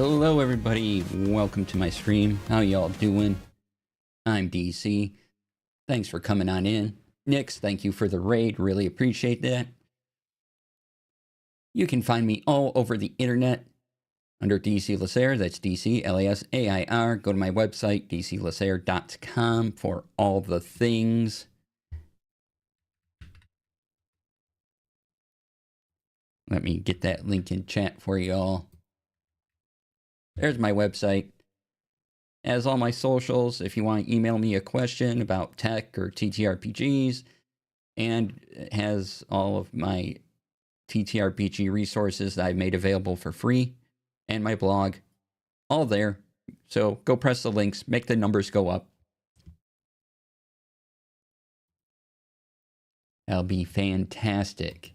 Hello everybody, welcome to my stream. How y'all doing? I'm DC. Thanks for coming on in. Nix, thank you for the raid, really appreciate that. You can find me all over the internet under DC Lasair, that's DC Lasair. Go to my website, dclasair.com, for all the things. Let me get that link in chat for y'all. There's my website. As all my socials, if you want to email me a question about tech or TTRPGs, and it has all of my TTRPG resources that I've made available for free, and my blog, all there. So go press the links, make the numbers go up. That'll be fantastic.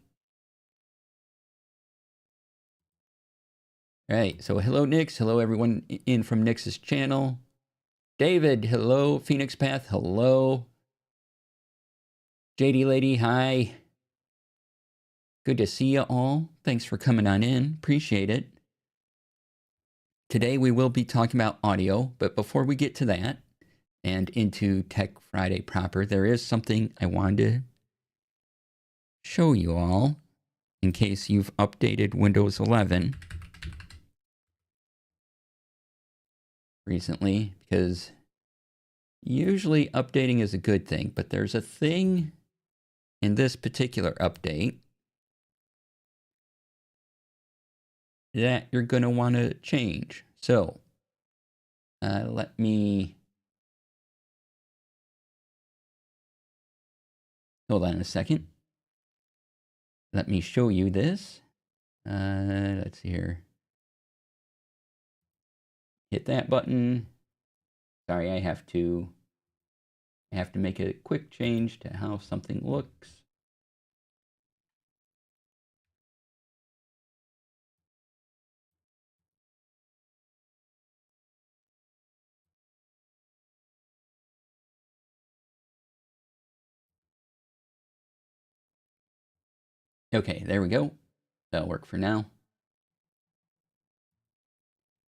All right, so hello Nix, hello everyone in from Nix's channel. David, hello. Phoenix Path, hello. JD Lady, hi. Good to see you all. Thanks for coming on in, appreciate it. Today we will be talking about audio, but before we get to that and into Tech Friday proper, there is something I wanted to show you all in case you've updated Windows 11 recently, because usually updating is a good thing, but there's a thing in this particular update that you're going to want to change. So let me hold on a second. Let me show you this. Let's see here. Hit that button. Sorry, I have to make a quick change to how something looks. Okay, there we go. That'll work for now.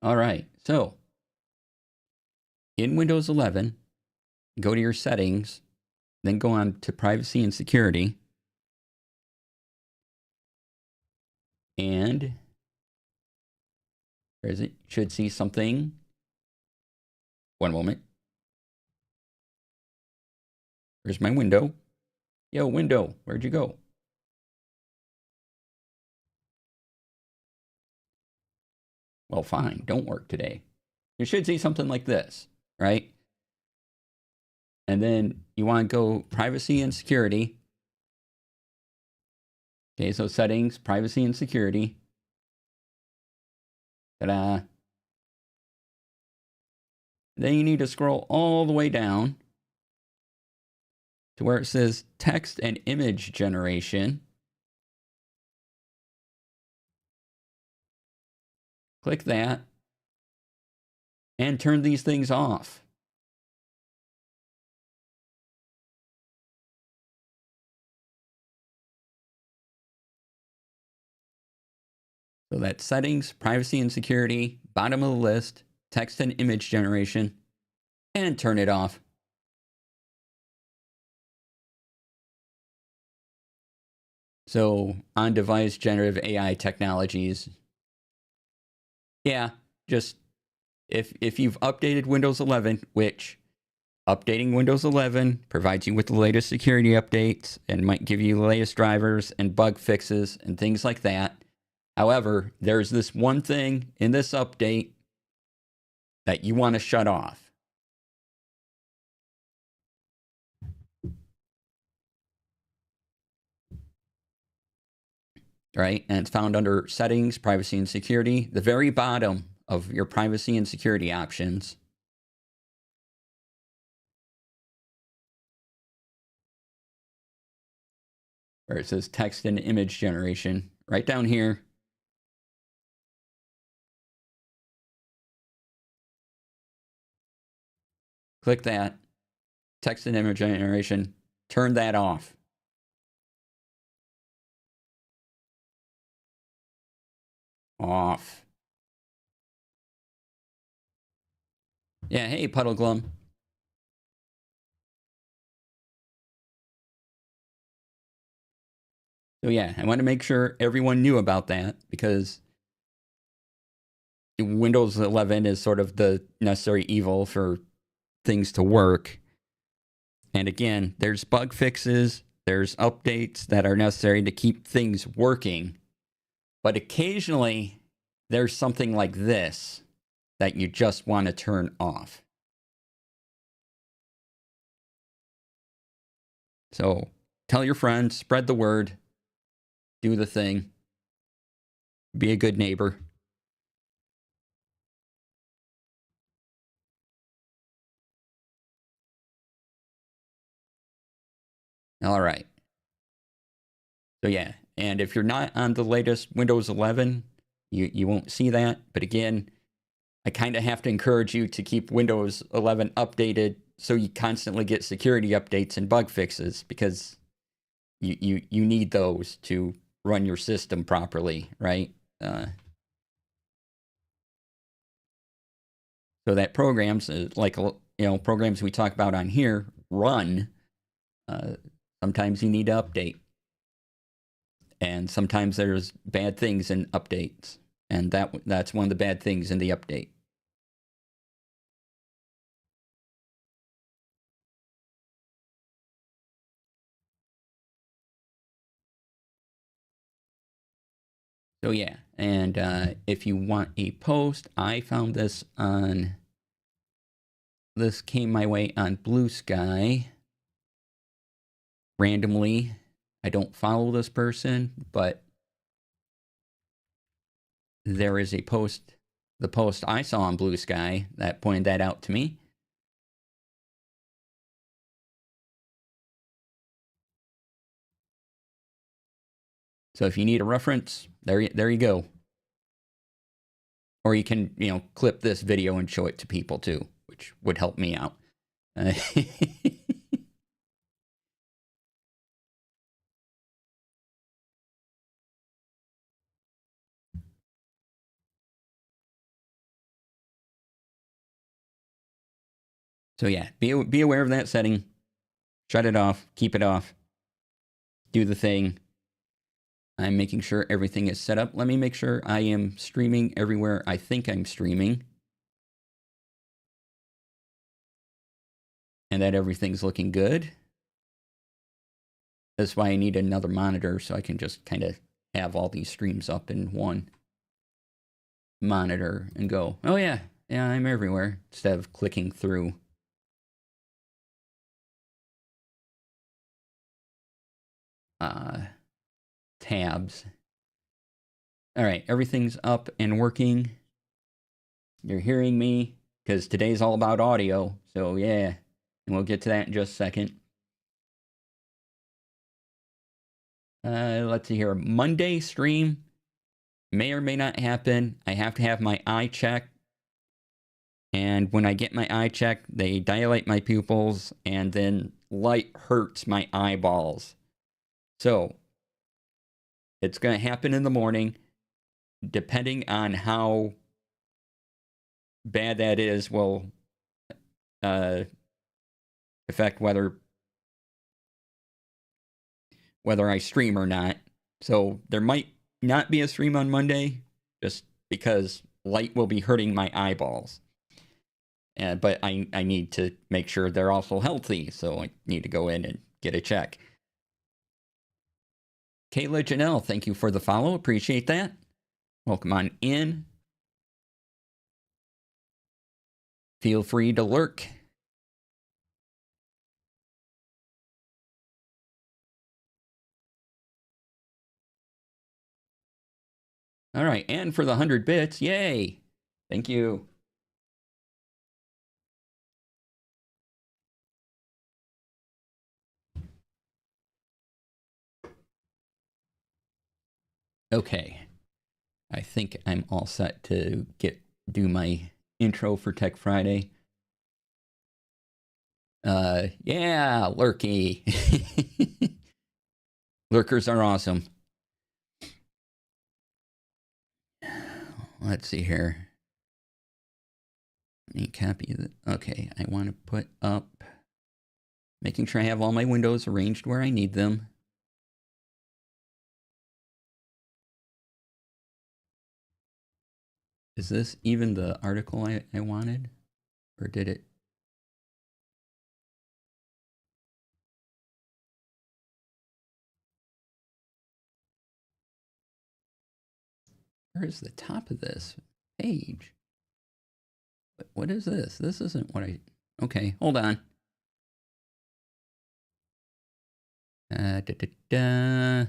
All right, so in Windows 11, go to your settings, then go on to privacy and security. And where is it? Should see something. One moment. Where's my window? Yo, window, where'd you go? Well, fine, don't work today. You should see something like this, right? And then you want to go privacy and security. Okay, so settings, privacy and security. Ta-da. Then you need to scroll all the way down to where it says text and image generation. Click that and turn these things off. So that's settings, privacy and security, bottom of the list, text and image generation, and turn it off. So on-device generative AI technologies. Yeah, just if you've updated Windows 11, which updating Windows 11 provides you with the latest security updates and might give you the latest drivers and bug fixes and things like that. However, there's this one thing in this update that you want to shut off. Right? And it's found under settings, privacy and security, the very bottom of your privacy and security options. Where it says text and image generation, right down here. Click that, text and image generation, turn that off. Off. Yeah, hey, Puddle Glum. So yeah, I want to make sure everyone knew about that because Windows 11 is sort of the necessary evil for things to work. And again, there's bug fixes, there's updates that are necessary to keep things working. But occasionally, there's something like this that you just want to turn off. So tell your friends, spread the word, do the thing, be a good neighbor. All right. So yeah, and if you're not on the latest Windows 11, you won't see that. But again, I kind of have to encourage you to keep Windows 11 updated so you constantly get security updates and bug fixes because you need those to run your system properly, right? So that programs like programs we talk about on here run. Sometimes you need to update, and sometimes there's bad things in updates, and that's one of the bad things in the update. So yeah, and if you want a post, I found this on. This came my way on Blue Sky randomly. I don't follow this person, but there is a post, the post I saw on Blue Sky that pointed that out to me. So if you need a reference, there you go. Or you can, clip this video and show it to people too, which would help me out. So yeah, be aware of that setting. Shut it off. Keep it off. Do the thing. I'm making sure everything is set up. Let me make sure I am streaming everywhere I think I'm streaming. And that everything's looking good. That's why I need another monitor so I can just kind of have all these streams up in one monitor and go, oh yeah, I'm everywhere, instead of clicking through. Tabs. All right, everything's up and working. You're hearing me because today's all about audio. So yeah, and we'll get to that in just a second. Let's see here. Monday stream may or may not happen. I have to have my eye checked. And when I get my eye checked, they dilate my pupils and then light hurts my eyeballs. So it's going to happen in the morning. Depending on how bad that is will affect whether I stream or not. So there might not be a stream on Monday just because light will be hurting my eyeballs. But I need to make sure they're also healthy, so I need to go in and get a check. Kayla Janelle, thank you for the follow. Appreciate that. Welcome on in. Feel free to lurk. All right, and for the 100 bits, yay! Thank you. Okay, I think I'm all set to do my intro for Tech Friday. Yeah, lurky. Lurkers are awesome. Let's see here. Let me copy that. Okay, I want to put up, making sure I have all my windows arranged where I need them. Is this even the article I wanted? Or did it? Where is the top of this page? What is this? This isn't what I... Okay, hold on. Da, da, da.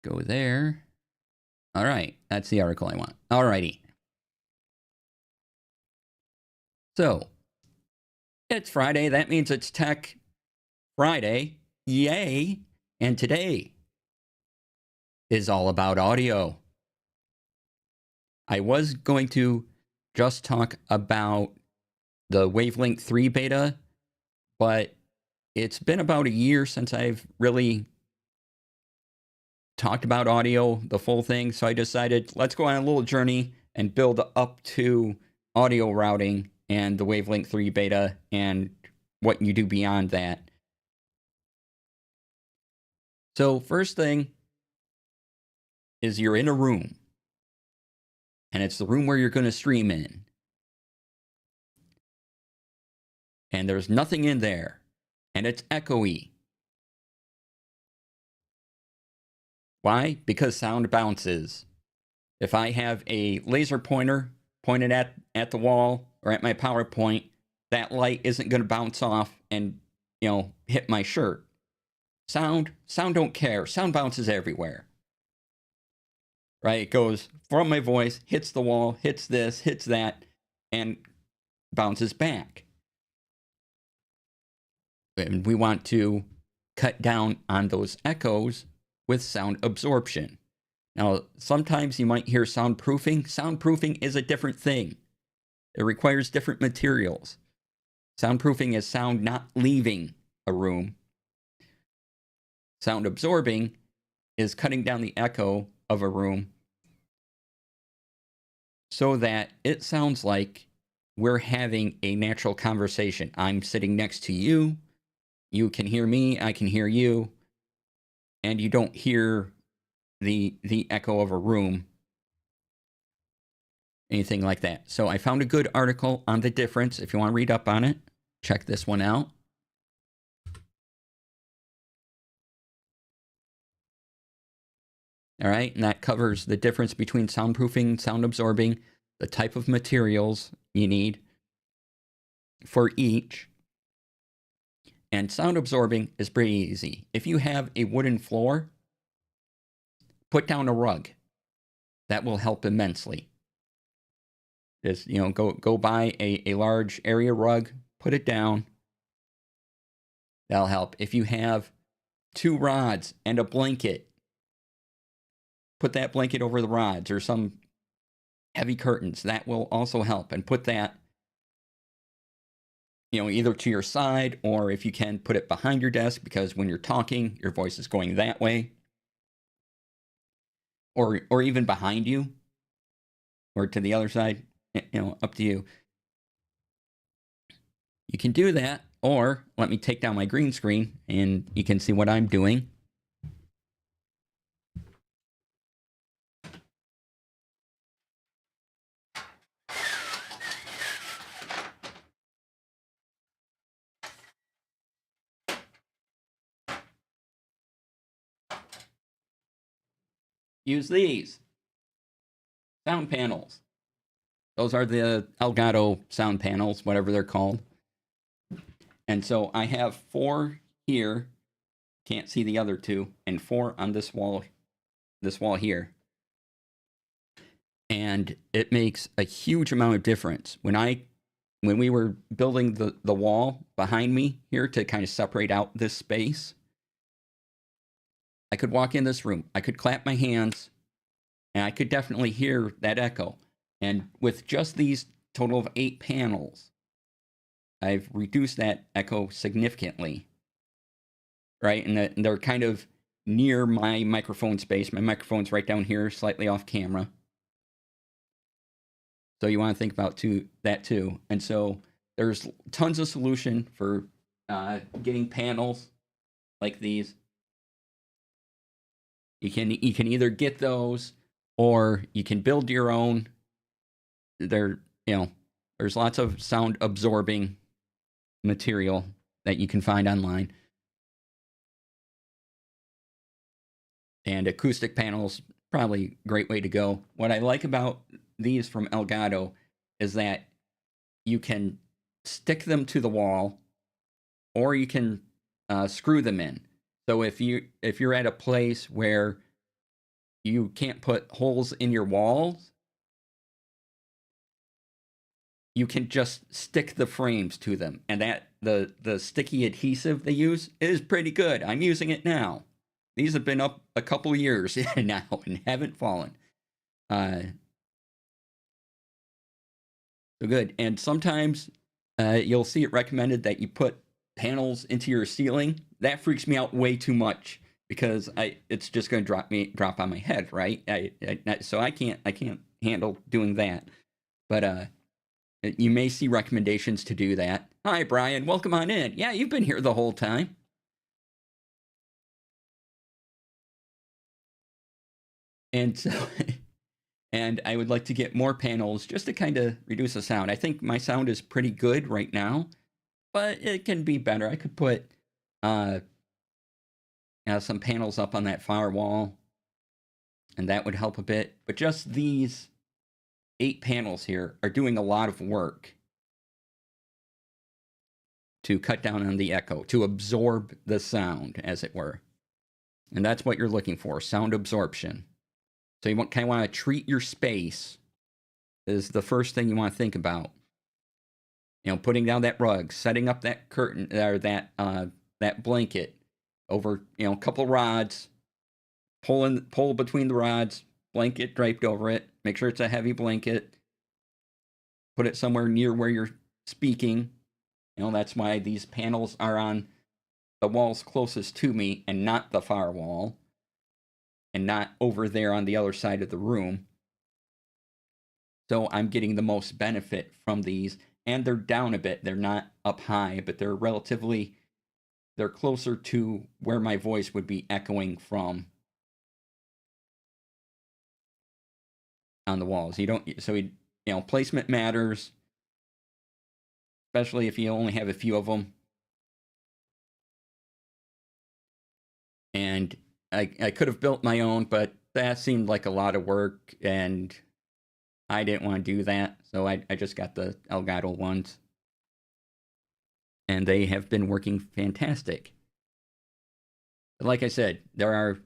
Go there. All right, that's the article I want. All righty. So, it's Friday. That means it's Tech Friday. Yay. And today is all about audio. I was going to just talk about the Wavelength 3 beta, but it's been about a year since I've really talked about audio, the full thing. So I decided let's go on a little journey and build up to audio routing and the Wavelength 3 beta and what you do beyond that. So first thing is you're in a room, and it's the room where you're going to stream in. And there's nothing in there, and it's echoey. Why? Because sound bounces. If I have a laser pointer pointed at the wall or at my PowerPoint, that light isn't going to bounce off and, hit my shirt. Sound don't care. Sound bounces everywhere. Right? It goes from my voice, hits the wall, hits this, hits that, and bounces back. And we want to cut down on those echoes with sound absorption. Now, sometimes you might hear soundproofing. Soundproofing is a different thing. It requires different materials. Soundproofing is sound not leaving a room. Sound absorbing is cutting down the echo of a room so that it sounds like we're having a natural conversation. I'm sitting next to you. You can hear me. I can hear you. And you don't hear the echo of a room, anything like that. So I found a good article on the difference. If you want to read up on it, check this one out. All right, and that covers the difference between soundproofing, sound absorbing, the type of materials you need for each. And sound absorbing is pretty easy. If you have a wooden floor, put down a rug. That will help immensely. Just, go buy a large area rug, put it down. That'll help. If you have 2 rods and a blanket, put that blanket over the rods or some heavy curtains. That will also help. And put that, either to your side, or if you can, put it behind your desk, because when you're talking, your voice is going that way. Or even behind you, or to the other side, up to you. You can do that, or let me take down my green screen and you can see what I'm doing. Use these sound panels. Those are the Elgato sound panels, whatever they're called. And so I have 4 here. Can't see the other 2, and 4 on this wall here. And it makes a huge amount of difference. When we were building the wall behind me here to kind of separate out this space, I could walk in this room, I could clap my hands, and I could definitely hear that echo. And with just these total of 8 panels, I've reduced that echo significantly, right? And they're kind of near my microphone space. My microphone's right down here, slightly off camera. So you want to think about that too. And so there's tons of solution for getting panels like these. You can either get those or you can build your own. There's lots of sound absorbing material that you can find online. And acoustic panels, probably a great way to go. What I like about these from Elgato is that you can stick them to the wall, or you can screw them in. So if you're at a place where you can't put holes in your walls, you can just stick the frames to them, and that the sticky adhesive they use is pretty good. I'm using it now. These have been up a couple years now and haven't fallen. So good. And sometimes you'll see it recommended that you put panels into your ceiling. That freaks me out way too much because it's just going to drop on my head, right? So I can't handle doing that. But you may see recommendations to do that. Hi, Brian. Welcome on in. Yeah, you've been here the whole time. And so, and I would like to get more panels just to kind of reduce the sound. I think my sound is pretty good right now, but it can be better. I could put some panels up on that firewall, and that would help a bit. But just these 8 panels here are doing a lot of work to cut down on the echo, to absorb the sound, as it were. And that's what you're looking for, sound absorption. So you kind of want to treat your space is the first thing you want to think about. Putting down that rug, setting up that curtain or that blanket over, a couple rods, pull between the rods, blanket draped over it. Make sure it's a heavy blanket. Put it somewhere near where you're speaking. That's why these panels are on the walls closest to me and not the far wall, and not over there on the other side of the room. So I'm getting the most benefit from these, and they're down a bit. They're not up high, but they're closer to where my voice would be echoing from on the walls. Placement matters, especially if you only have a few of them. And I could have built my own, but that seemed like a lot of work, and I didn't want to do that. So I just got the Elgato ones. And they have been working fantastic. Like I said, there's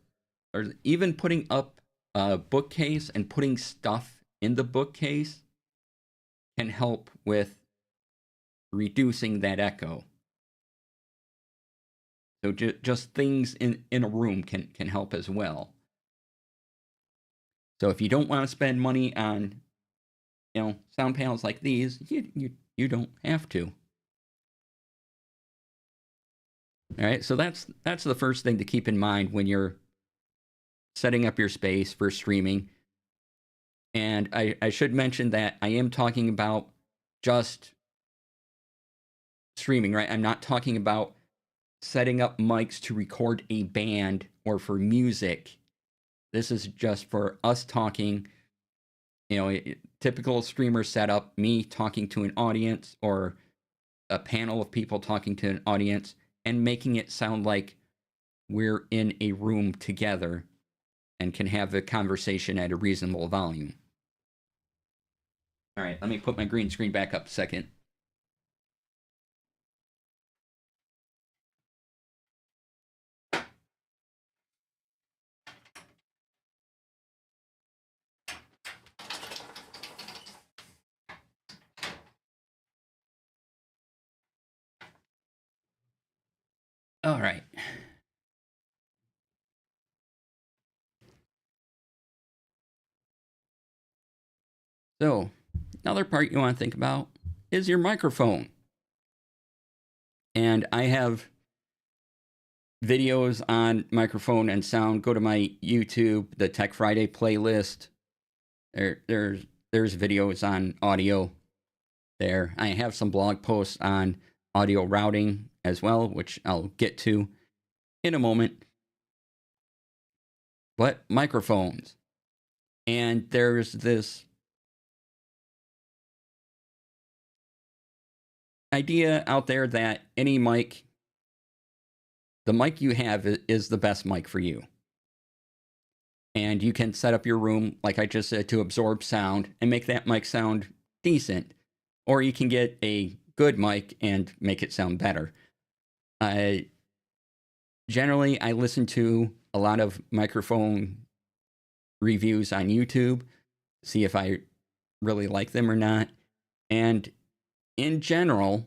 even putting up a bookcase and putting stuff in the bookcase can help with reducing that echo. So just things in a room can help as well. So if you don't want to spend money on, sound panels like these, you don't have to. All right, so that's the first thing to keep in mind when you're setting up your space for streaming. And I should mention that I am talking about just streaming, right? I'm not talking about setting up mics to record a band or for music. This is just for us talking, typical streamer setup, me talking to an audience or a panel of people talking to an audience and making it sound like we're in a room together and can have a conversation at a reasonable volume. All right, let me put my green screen back up a second. All right. So, another part you want to think about is your microphone. And I have videos on microphone and sound, go to my YouTube, the Tech Friday playlist. There's videos on audio there. I have some blog posts on audio routing as well, which I'll get to in a moment. But microphones. And there's this idea out there that any mic, the mic you have is the best mic for you. And you can set up your room, like I just said, to absorb sound and make that mic sound decent. Or you can get a good mic and make it sound better. Generally, I listen to a lot of microphone reviews on YouTube, see if I really like them or not. And in general,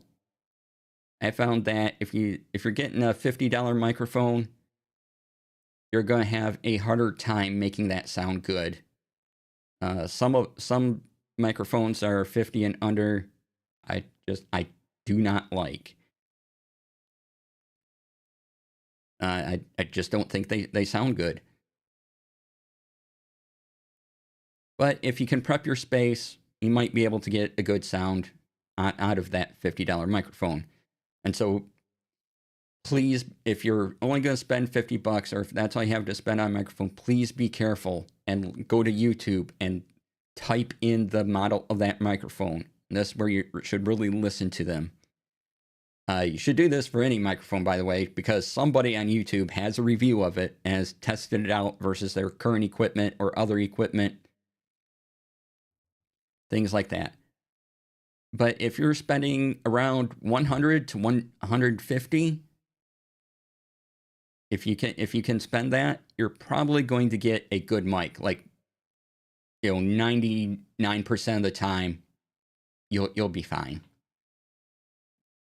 I found that if you're getting a $50 microphone, you're going to have a harder time making that sound good. Some microphones are 50 and under. I do not like. I just don't think they sound good. But if you can prep your space, you might be able to get a good sound out of that $50 microphone. And so please, if you're only going to spend $50, or if that's all you have to spend on a microphone, please be careful and go to YouTube and type in the model of that microphone. And that's where you should really listen to them. You should do this for any microphone, by the way, because somebody on YouTube has a review of it and has tested it out versus their current equipment or other equipment, things like that. But if you're spending around 100 to 150, if you can spend that, you're probably going to get a good mic. Like, 99% of the time, you'll be fine.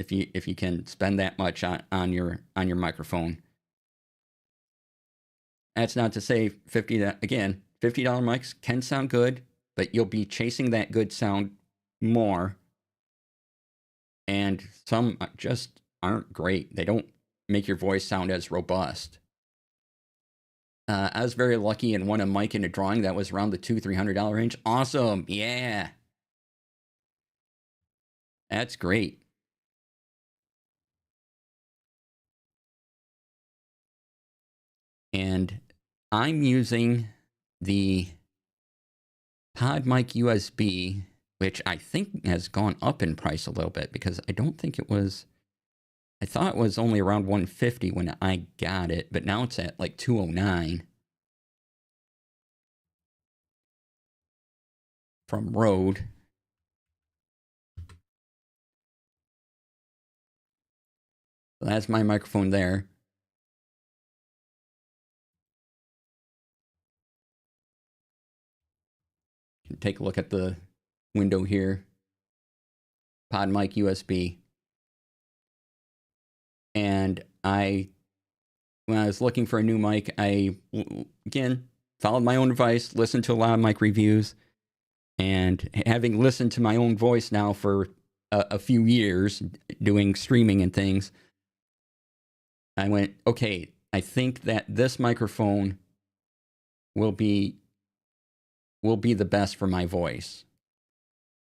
If you can spend that much on your microphone. That's not to say $50 mics can sound good, but you'll be chasing that good sound more. And some just aren't great. They don't make your voice sound as robust. I was very lucky and won a mic in a drawing that was around the $200-$300 range. Awesome. Yeah. That's great. And I'm using the Pod Mic USB, which I think has gone up in price a little bit because I don't think it was. I thought it was only around 150 when I got it, but now it's at like 209 from Rode. So that's my microphone there. You can take a look at the window here. Pod Mic USB. And when I was looking for a new mic, I, again, followed my own advice, listened to a lot of mic reviews, and having listened to my own voice now for a few years, doing streaming and things, I went, okay, I think that this microphone will be the best for my voice.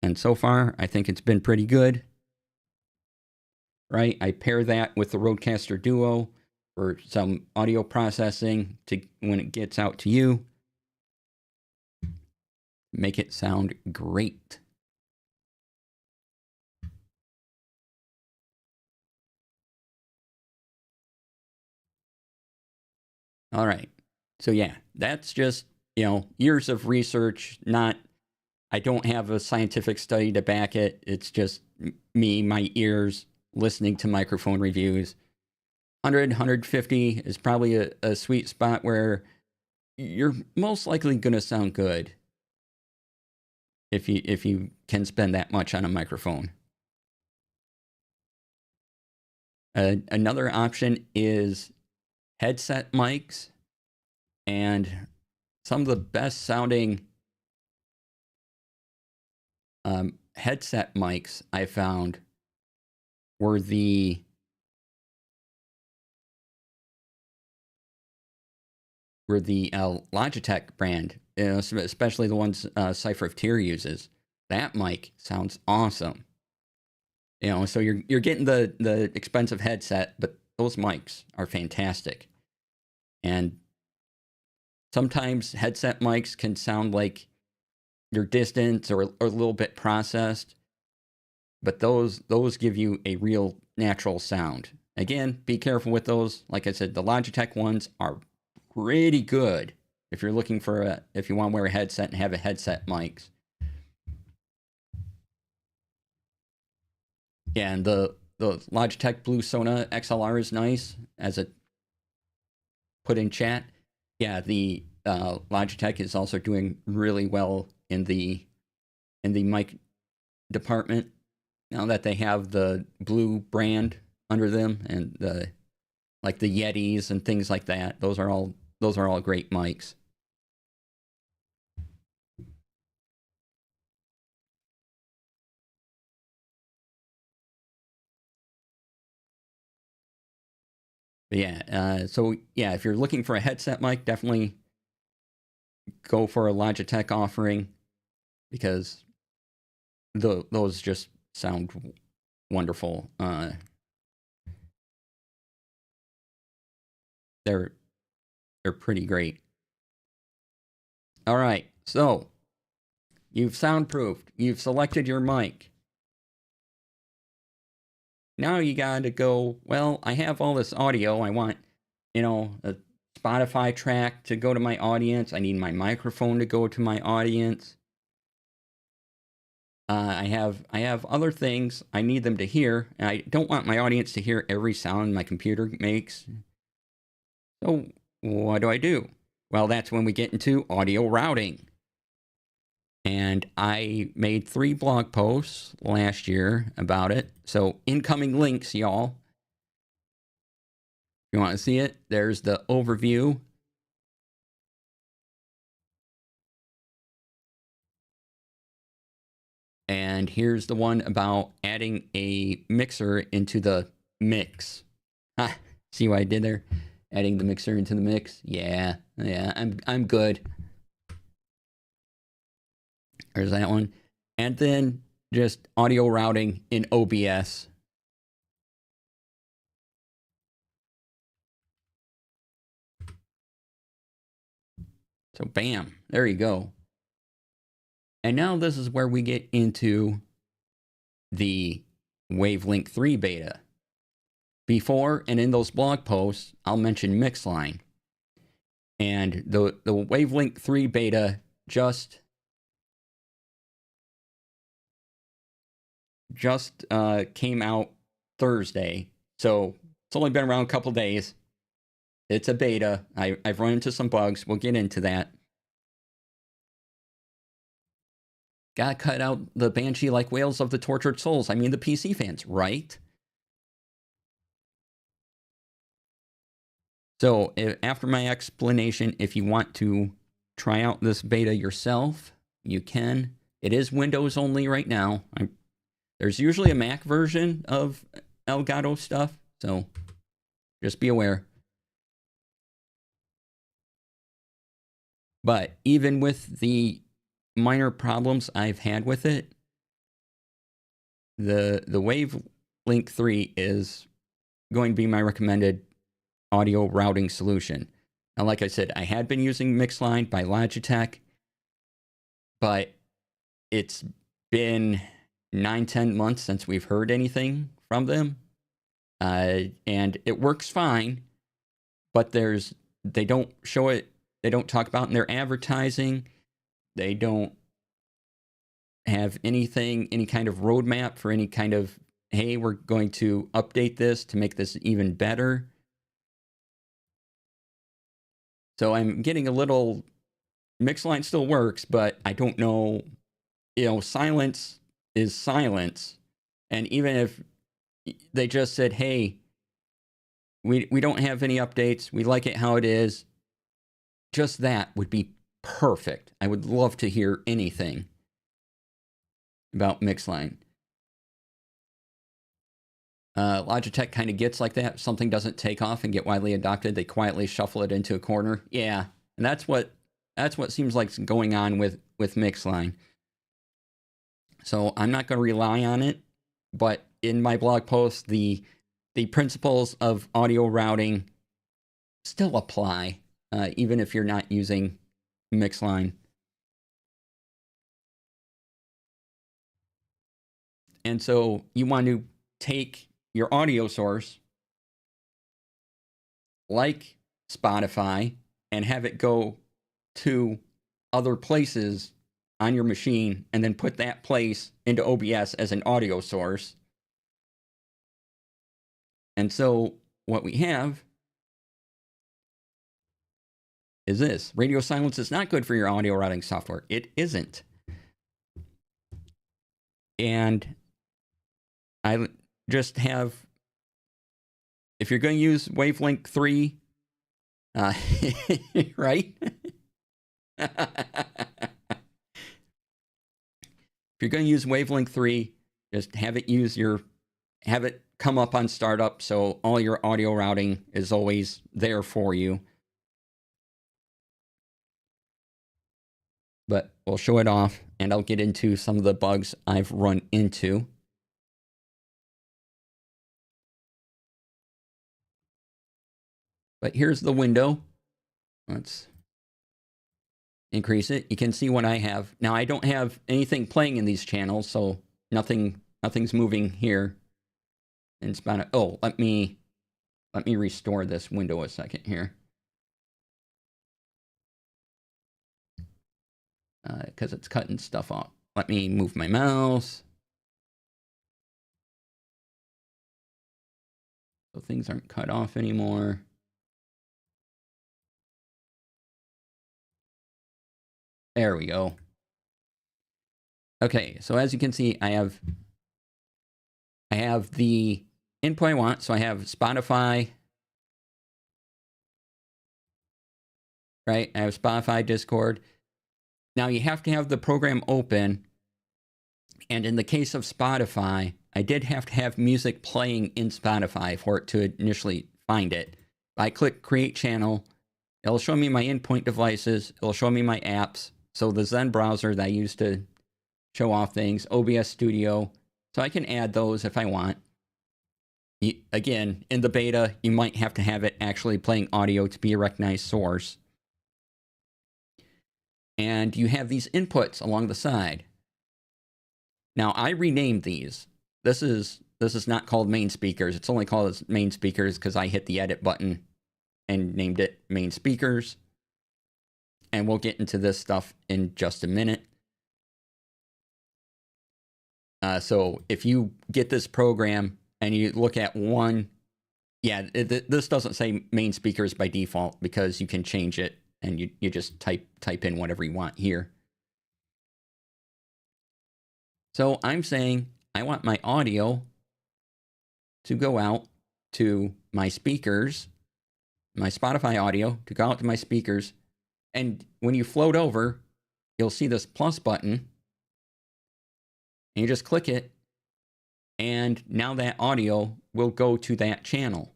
And so far, I think it's been pretty good. Right? I pair that with the Rodecaster Duo for some audio processing to when it gets out to you, make it sound great. All right. So yeah, that's just, years of research, I don't have a scientific study to back it. It's just me, my ears, listening to microphone reviews. 100, 150 is probably a sweet spot where you're most likely going to sound good if you can spend that much on a microphone. Another option is headset mics, and some of the best sounding headset mics I found were the were the Logitech brand, especially the ones Cypher of Tyr uses. That mic sounds awesome. So you're getting the expensive headset, but those mics are fantastic. And sometimes headset mics can sound like you're distant or a little bit processed, but those give you a real natural sound. Again, be careful with those. Like I said, the Logitech ones are pretty good if you're looking for if you want to wear a headset and have a headset mics. Yeah, and the Logitech Blue Sona XLR is nice, as it put in chat. Yeah, the Logitech is also doing really well in the mic department now that they have the Blue brand under them, and the Yetis and things like that. Those are all great mics. But yeah, so yeah, if you're looking for a headset mic, definitely go for a Logitech offering, because those just sound wonderful. They're pretty great. All right, so you've soundproofed, you've selected your mic. Now you got to go, well, I have all this audio. I want, a Spotify track to go to my audience. I need my microphone to go to my audience. I have other things I need them to hear, and I don't want my audience to hear every sound my computer makes. So what do? Well, that's when we get into audio routing. And I made 3 blog posts last year about it. So incoming links, y'all. If you want to see it, there's the overview. And here's the one about adding a mixer into the mix. See what I did there? Adding the mixer into the mix. Yeah, I'm good. There's that one. And then just audio routing in OBS. So bam, there you go. And now this is where we get into the Wavelink 3 beta. Before and in those blog posts, I'll mention Mixline. And the Wavelink 3 beta just came out Thursday. So it's only been around a couple days. It's a beta. I've run into some bugs. We'll get into that. Gotta cut out the Banshee like wails of the tortured souls. I mean, the PC fans, right? So after my explanation, if you want to try out this beta yourself, you can. It is Windows only right now. There's usually a Mac version of Elgato stuff, so just be aware. But even with the minor problems I've had with it, the Wavelink 3 is going to be my recommended audio routing solution. Now, like I said, I had been using Mixline by Logitech, but it's been 9-10 months since we've heard anything from them. And it works fine, but they don't show it, they don't talk about it in their advertising. They don't have any kind of roadmap for any kind of, hey, we're going to update this to make this even better. So I'm getting a little, Mixline still works, but I don't know, silence is silence. And even if they just said, hey, we don't have any updates, we like it how it is, just that would be perfect. I would love to hear anything about Mixline. Logitech kind of gets like that. Something doesn't take off and get widely adopted, they quietly shuffle it into a corner. Yeah, And that's what seems like going on with Mixline. So I'm not going to rely on it, but in my blog post, the principles of audio routing still apply, even if you're not using Mixline. And so you want to take your audio source, like Spotify, and have it go to other places on your machine, and then put that place into OBS as an audio source. And so what we have is this. Radio silence is not good for your audio routing software. It isn't. And I just have, if you're going to use Wavelength 3, right? If you're going to use Wavelength 3, just have it come up on startup, so all your audio routing is always there for you. But we'll show it off, and I'll get into some of the bugs I've run into. But here's the window. Let's increase it. You can see what I have. Now, I don't have anything playing in these channels, so nothing's moving here. And it's about let me restore this window a second here. Because it's cutting stuff off. Let me move my mouse. So things aren't cut off anymore. There we go. Okay, so as you can see, I have the input I want. So I have Spotify, right? I have Spotify, Discord. Now you have to have the program open. And in the case of Spotify, I did have to have music playing in Spotify for it to initially find it. I click Create Channel. It'll show me my endpoint devices. It'll show me my apps. So the Zen browser that I use to show off things, OBS Studio. So I can add those if I want. Again, in the beta, you might have to have it actually playing audio to be a recognized source. And you have these inputs along the side. Now, I renamed these. This is not called main speakers. It's only called as main speakers because I hit the edit button and named it main speakers. And we'll get into this stuff in just a minute. So if you get this program and you look at one, yeah, this doesn't say main speakers by default because you can change it and you just type in whatever you want here. So I'm saying I want my audio to go out to my speakers, my Spotify audio to go out to my speakers. And when you float over, you'll see this plus button. And you just click it. And now that audio will go to that channel.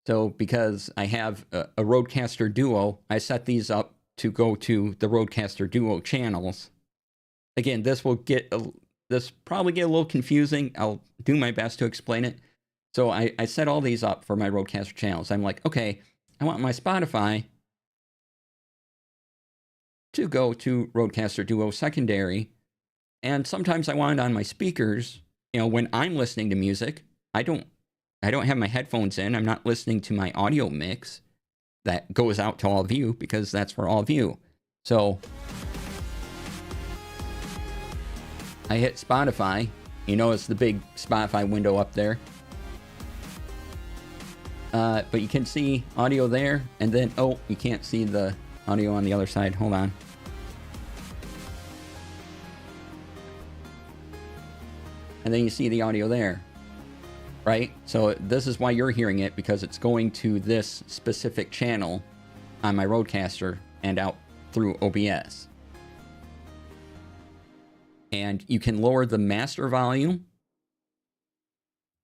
So because I have a Rodecaster Duo, I set these up to go to the Rodecaster Duo channels. Again, this probably get a little confusing. I'll do my best to explain it. So I set all these up for my Rodecaster channels. I'm like, okay, I want my Spotify to go to Rodecaster Duo secondary. And sometimes I want it on my speakers. You know, when I'm listening to music, I don't have my headphones in. I'm not listening to my audio mix that goes out to all of you because that's for all of you. So I hit Spotify. You notice the big Spotify window up there. But you can see audio there, and then, you can't see the audio on the other side. Hold on. And then you see the audio there, right? So this is why you're hearing it, because it's going to this specific channel on my Rodecaster and out through OBS. And you can lower the master volume.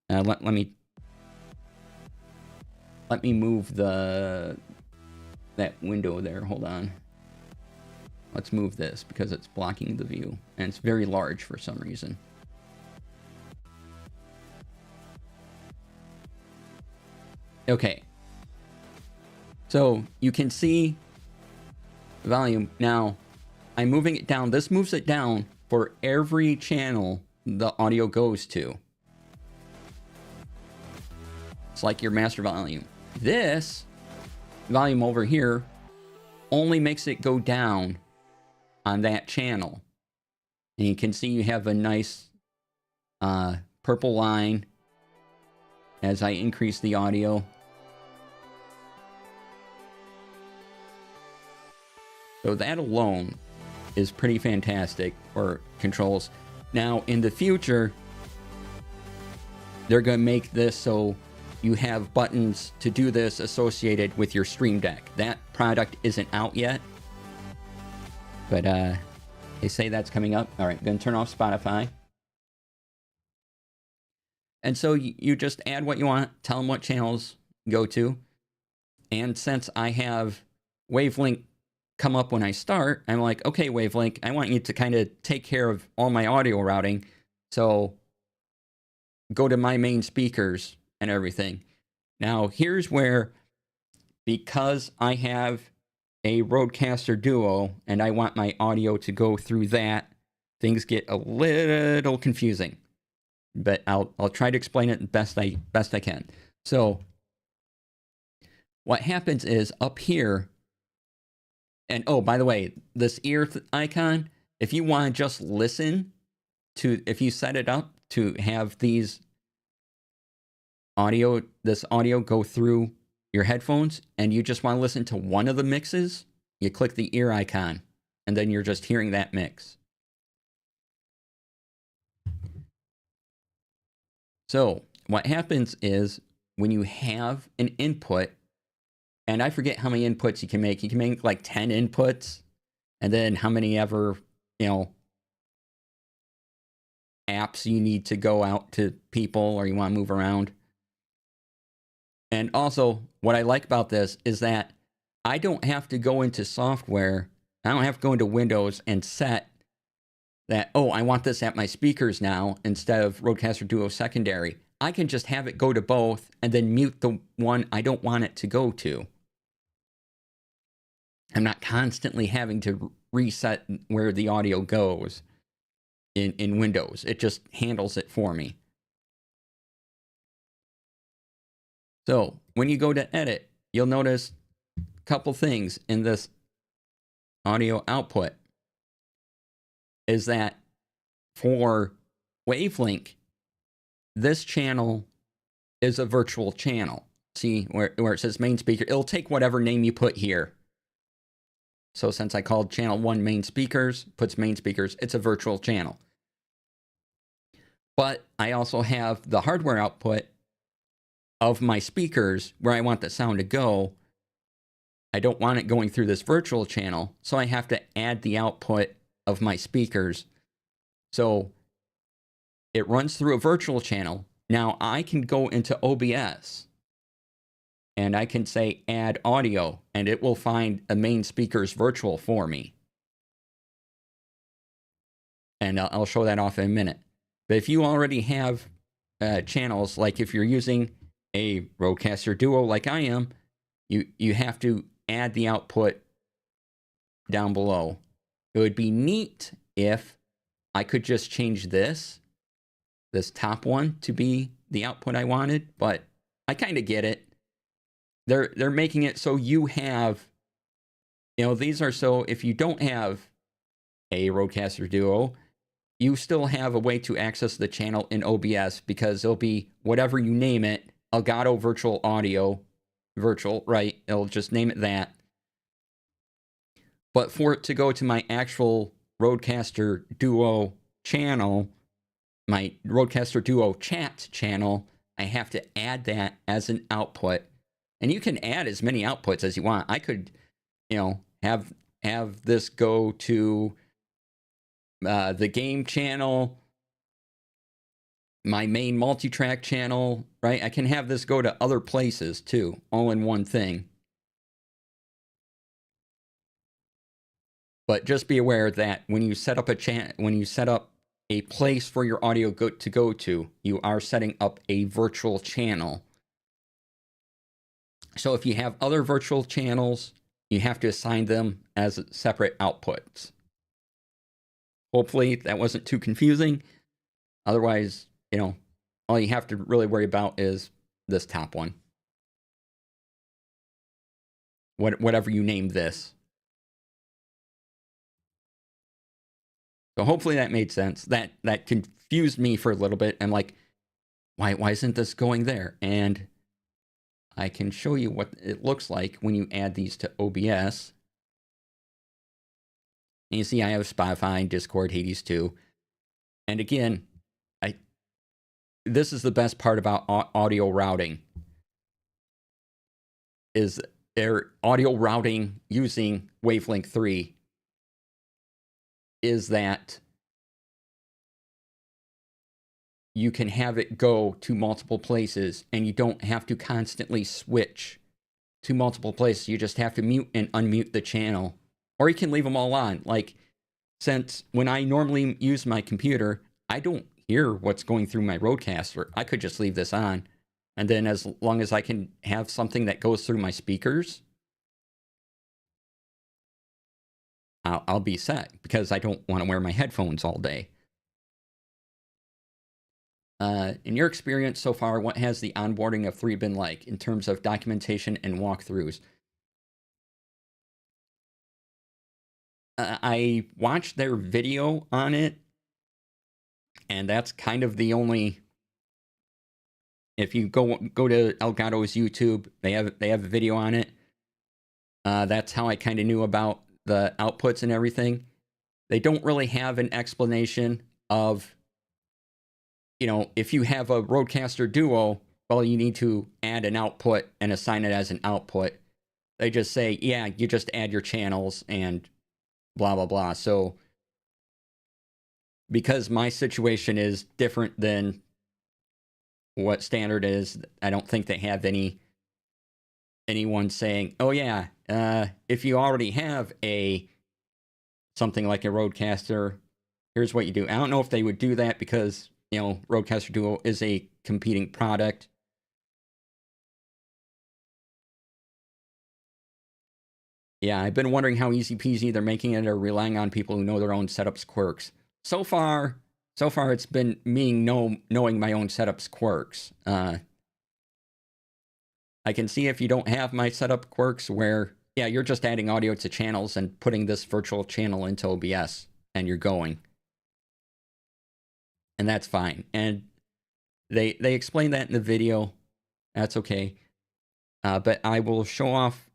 Let me let me move that window there. Hold on. Let's move this because it's blocking the view. And it's very large for some reason. Okay. So you can see the volume. Now, I'm moving it down. This moves it down for every channel the audio goes to. It's like your master volume. This volume over here only makes it go down on that channel. And you can see you have a nice purple line as I increase the audio. So that alone is pretty fantastic for controls. Now, in the future, they're going to make this so you have buttons to do this associated with your Stream Deck. That product isn't out yet, but they say that's coming up. All right, I'm going to turn off Spotify. And so you just add what you want, tell them what channels go to. And since I have Wavelink come up when I start, I'm like, okay, Wavelink, I want you to kind of take care of all my audio routing. So go to my main speakers and everything. Now, here's where, because I have a Rodecaster Duo and I want my audio to go through that, things get a little confusing. But I'll try to explain it best I can. So what happens is up here, and oh, by the way, this ear icon, if you want to just listen to, if you set it up to have this audio go through your headphones and you just want to listen to one of the mixes, you click the ear icon and then you're just hearing that mix. So what happens is when you have an input, and I forget how many inputs you can make like 10 inputs, and then how many ever, apps you need to go out to people or you want to move around. And also, what I like about this is that I don't have to go into software. I don't have to go into Windows and set that, oh, I want this at my speakers now instead of Rodecaster Duo secondary. I can just have it go to both and then mute the one I don't want it to go to. I'm not constantly having to reset where the audio goes in Windows. It just handles it for me. So when you go to edit, you'll notice a couple things in this audio output. Is that for Wavelink, this channel is a virtual channel. See where it says main speaker, it'll take whatever name you put here. So since I called channel 1 main speakers, puts main speakers, it's a virtual channel. But I also have the hardware output of my speakers where I want the sound to go. I don't want it going through this virtual channel, so I have to add the output of my speakers. So it runs through a virtual channel. Now I can go into OBS and I can say add audio and it will find a main speakers virtual for me. And I'll show that off in a minute. But if you already have channels, like if you're using a Rodecaster Duo like I am, you have to add the output down below. It would be neat if I could just change this top one to be the output I wanted, but I kind of get it. They're making it so you have, these are so if you don't have a Rodecaster Duo, you still have a way to access the channel in OBS because it'll be whatever you name it, Elgato Virtual Audio, virtual, right? It'll just name it that. But for it to go to my actual Rodecaster Duo channel, my Rodecaster Duo chat channel, I have to add that as an output. And you can add as many outputs as you want. I could, have this go to the game channel, my main multi-track channel, right? I can have this go to other places too, all in one thing. But just be aware that when you set up a place for your audio to go to, you are setting up a virtual channel. So if you have other virtual channels, you have to assign them as separate outputs. Hopefully that wasn't too confusing. Otherwise, all you have to really worry about is this top one. Whatever you name this. So hopefully that made sense. That confused me for a little bit. I'm like, why isn't this going there? And I can show you what it looks like when you add these to OBS. And you see I have Spotify, Discord, Hades 2. And again, this is the best part about audio routing. Is their audio routing using Wavelength 3 is that you can have it go to multiple places and you don't have to constantly switch to multiple places. You just have to mute and unmute the channel, or you can leave them all on. Like, since when I normally use my computer, I don't hear what's going through my Rodecaster. I could just leave this on, and then as long as I can have something that goes through my speakers, I'll be set, because I don't want to wear my headphones all day. In your experience so far, what has the onboarding of 3 been like in terms of documentation and walkthroughs? I watched their video on it, and that's kind of the only. If you go to Elgato's YouTube, they have a video on it. That's how I kind of knew about the outputs and everything. They don't really have an explanation of, if you have a Rodecaster Duo, well, you need to add an output and assign it as an output. They just say, yeah, you just add your channels and blah, blah, blah. So because my situation is different than what standard is, I don't think they have anyone saying, oh yeah, if you already have something like a Rodecaster, here's what you do. I don't know if they would do that because, Rodecaster Duo is a competing product. Yeah, I've been wondering how easy peasy they're making it, or relying on people who know their own setups quirks. So far it's been me knowing my own setups quirks. I can see if you don't have my setup quirks where, yeah, you're just adding audio to channels and putting this virtual channel into OBS and you're going. And that's fine. And they explain that in the video. That's okay. But I will show off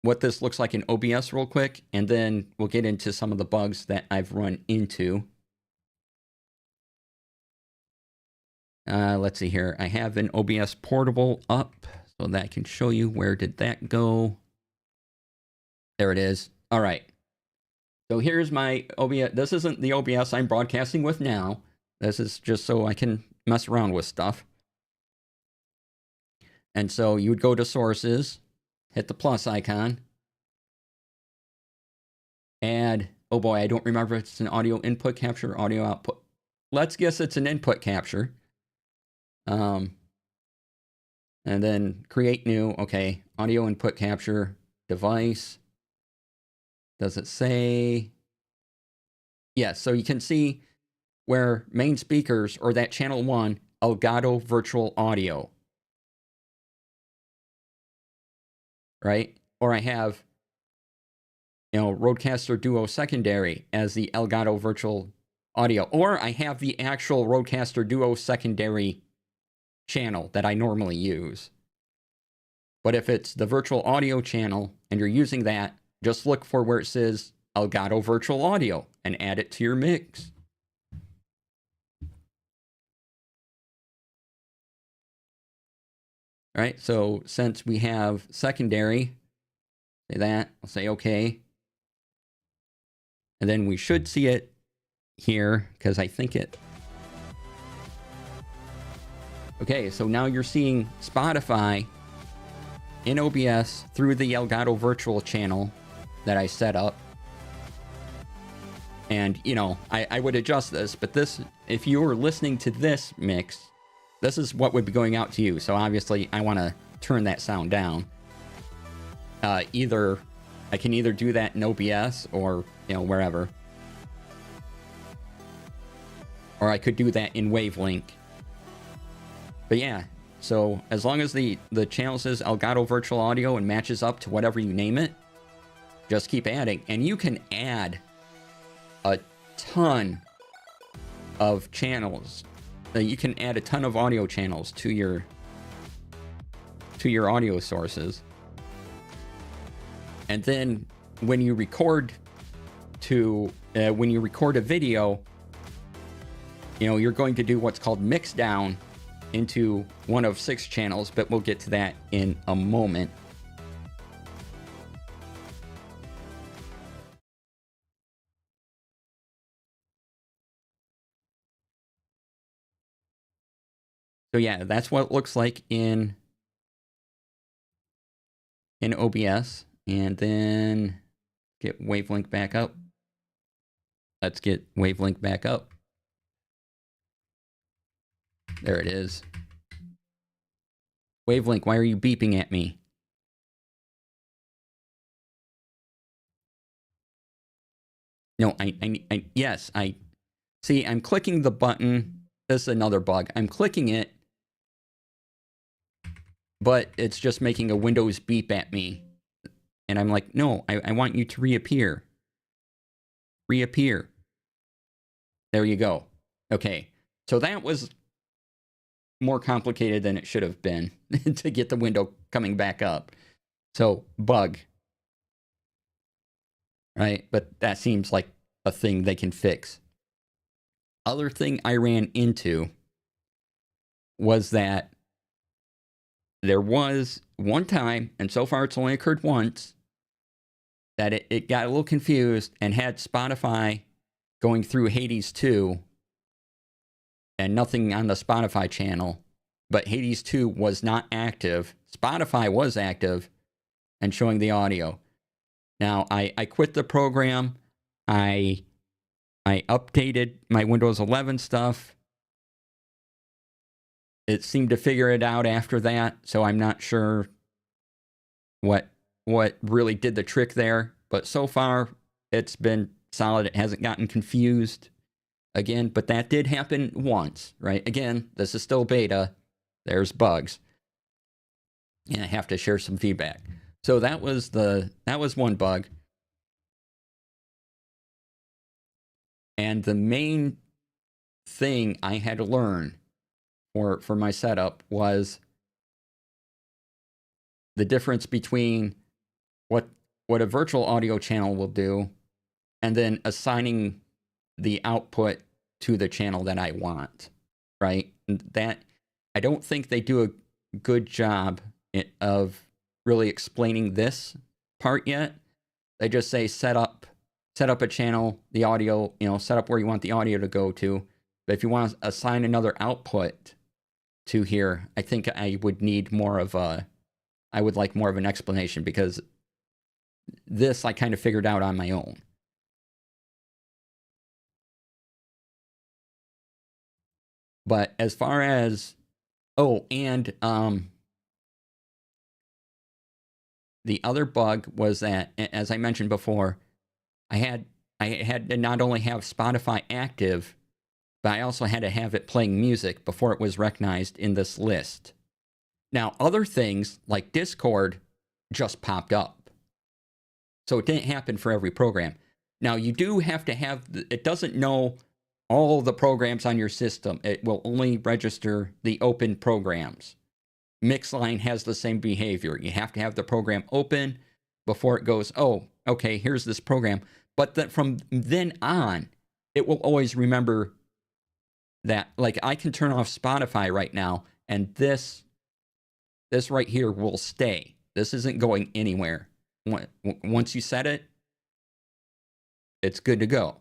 what this looks like in OBS real quick, and then we'll get into some of the bugs that I've run into. Let's see here. I have an OBS portable up, so that can show you where did that go. There it is. All right. So here's my OBS. This isn't the OBS I'm broadcasting with now. This is just so I can mess around with stuff. And so you would go to sources, hit the plus icon, add, oh boy, I don't remember if it's an audio input capture or audio output. Let's guess it's an input capture. And then create new, okay, audio input capture, device. Does it say? Yes, so you can see where main speakers, or that channel 1, Elgato virtual audio. Right? Or I have, Rodecaster Duo secondary as the Elgato virtual audio. Or I have the actual Rodecaster Duo secondary channel that I normally use. But if it's the virtual audio channel and you're using that, just look for where it says Elgato virtual audio and add it to your mix. All right, so since we have secondary, say that, I'll say okay. And then we should see it here because I think it... Okay, so now you're seeing Spotify in OBS through the Elgato virtual channel that I set up. And, you know, I would adjust this, but this, if you were listening to this mix, this is what would be going out to you. So obviously I want to turn that sound down. I can either do that in OBS or, you know, wherever. Or I could do that in Wavelink. But yeah, so as long as the channel says Elgato Virtual Audio and matches up to whatever you name it, just keep adding. And you can add a ton of channels. You can add a ton of audio channels to your audio sources. And then when you record a video, you know, you're going to do what's called mix down into one of 6 channels, but we'll get to that in a moment. So yeah, that's what it looks like in OBS. And then get Wavelink back up. Let's get Wavelink back up. There it is. Wavelink, why are you beeping at me? No, yes, see, I'm clicking the button. This is another bug. I'm clicking it, but it's just making a Windows beep at me. And I'm like, no, I want you to reappear. Reappear. There you go. Okay, so that was more complicated than it should have been to get the window coming back up. So, bug. Right? But that seems like a thing they can fix. Other thing I ran into was that there was one time, and so far it's only occurred once, that it got a little confused and had Spotify going through Hades 2 and nothing on the Spotify channel, but Hades 2 was not active. Spotify was active and showing the audio. Now, I quit the program. I updated my Windows 11 stuff. It seemed to figure it out after that, so I'm not sure what really did the trick there. But so far, it's been solid. It hasn't gotten confused again, but that did happen once, right? Again, this is still beta. There's bugs. And I have to share some feedback. So that was one bug. And the main thing I had to learn for my setup was the difference between what a virtual audio channel will do and then assigning the output to the channel that I want, right? And that, I don't think they do a good job of really explaining this part yet. They just say set up a channel, the audio, you know, set up where you want the audio to go to. But if you want to assign another output to here, I think I would need I would like more of an explanation, because this I kind of figured out on my own. But as far as, and the other bug was that, as I mentioned before, I had to not only have Spotify active, but I also had to have it playing music before it was recognized in this list. Now, other things like Discord just popped up. So it didn't happen for every program. Now, you do have to have, it doesn't know all the programs on your system. It will only register the open programs. Mixline has the same behavior. You have to have the program open before it goes, oh, okay, here's this program. But that from then on, it will always remember that, like, I can turn off Spotify right now, and this right here will stay. This isn't going anywhere. Once you set it, it's good to go.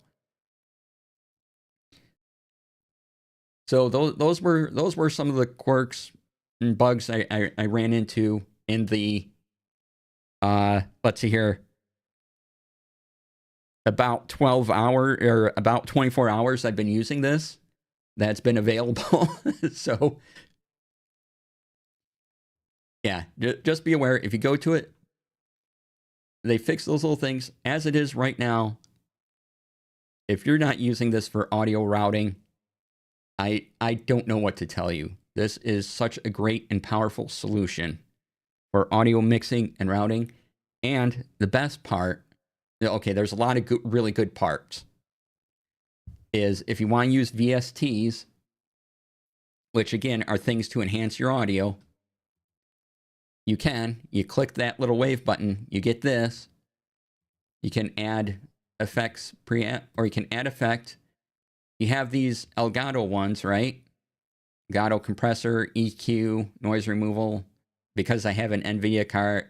So those were some of the quirks and bugs I ran into in the let's see here, about 24 hours I've been using this. That's been available. So yeah, just be aware if you go to it, they fix those little things as it is right now. If you're not using this for audio routing, I don't know what to tell you. This is such a great and powerful solution for audio mixing and routing. And the best part, okay, there's a lot of really good parts, is if you want to use VSTs, which again are things to enhance your audio, you click that little wave button, you get this. You can add effects preamp, or you can add effect. You have these Elgato ones, right? Elgato compressor, EQ, noise removal. Because I have an NVIDIA card,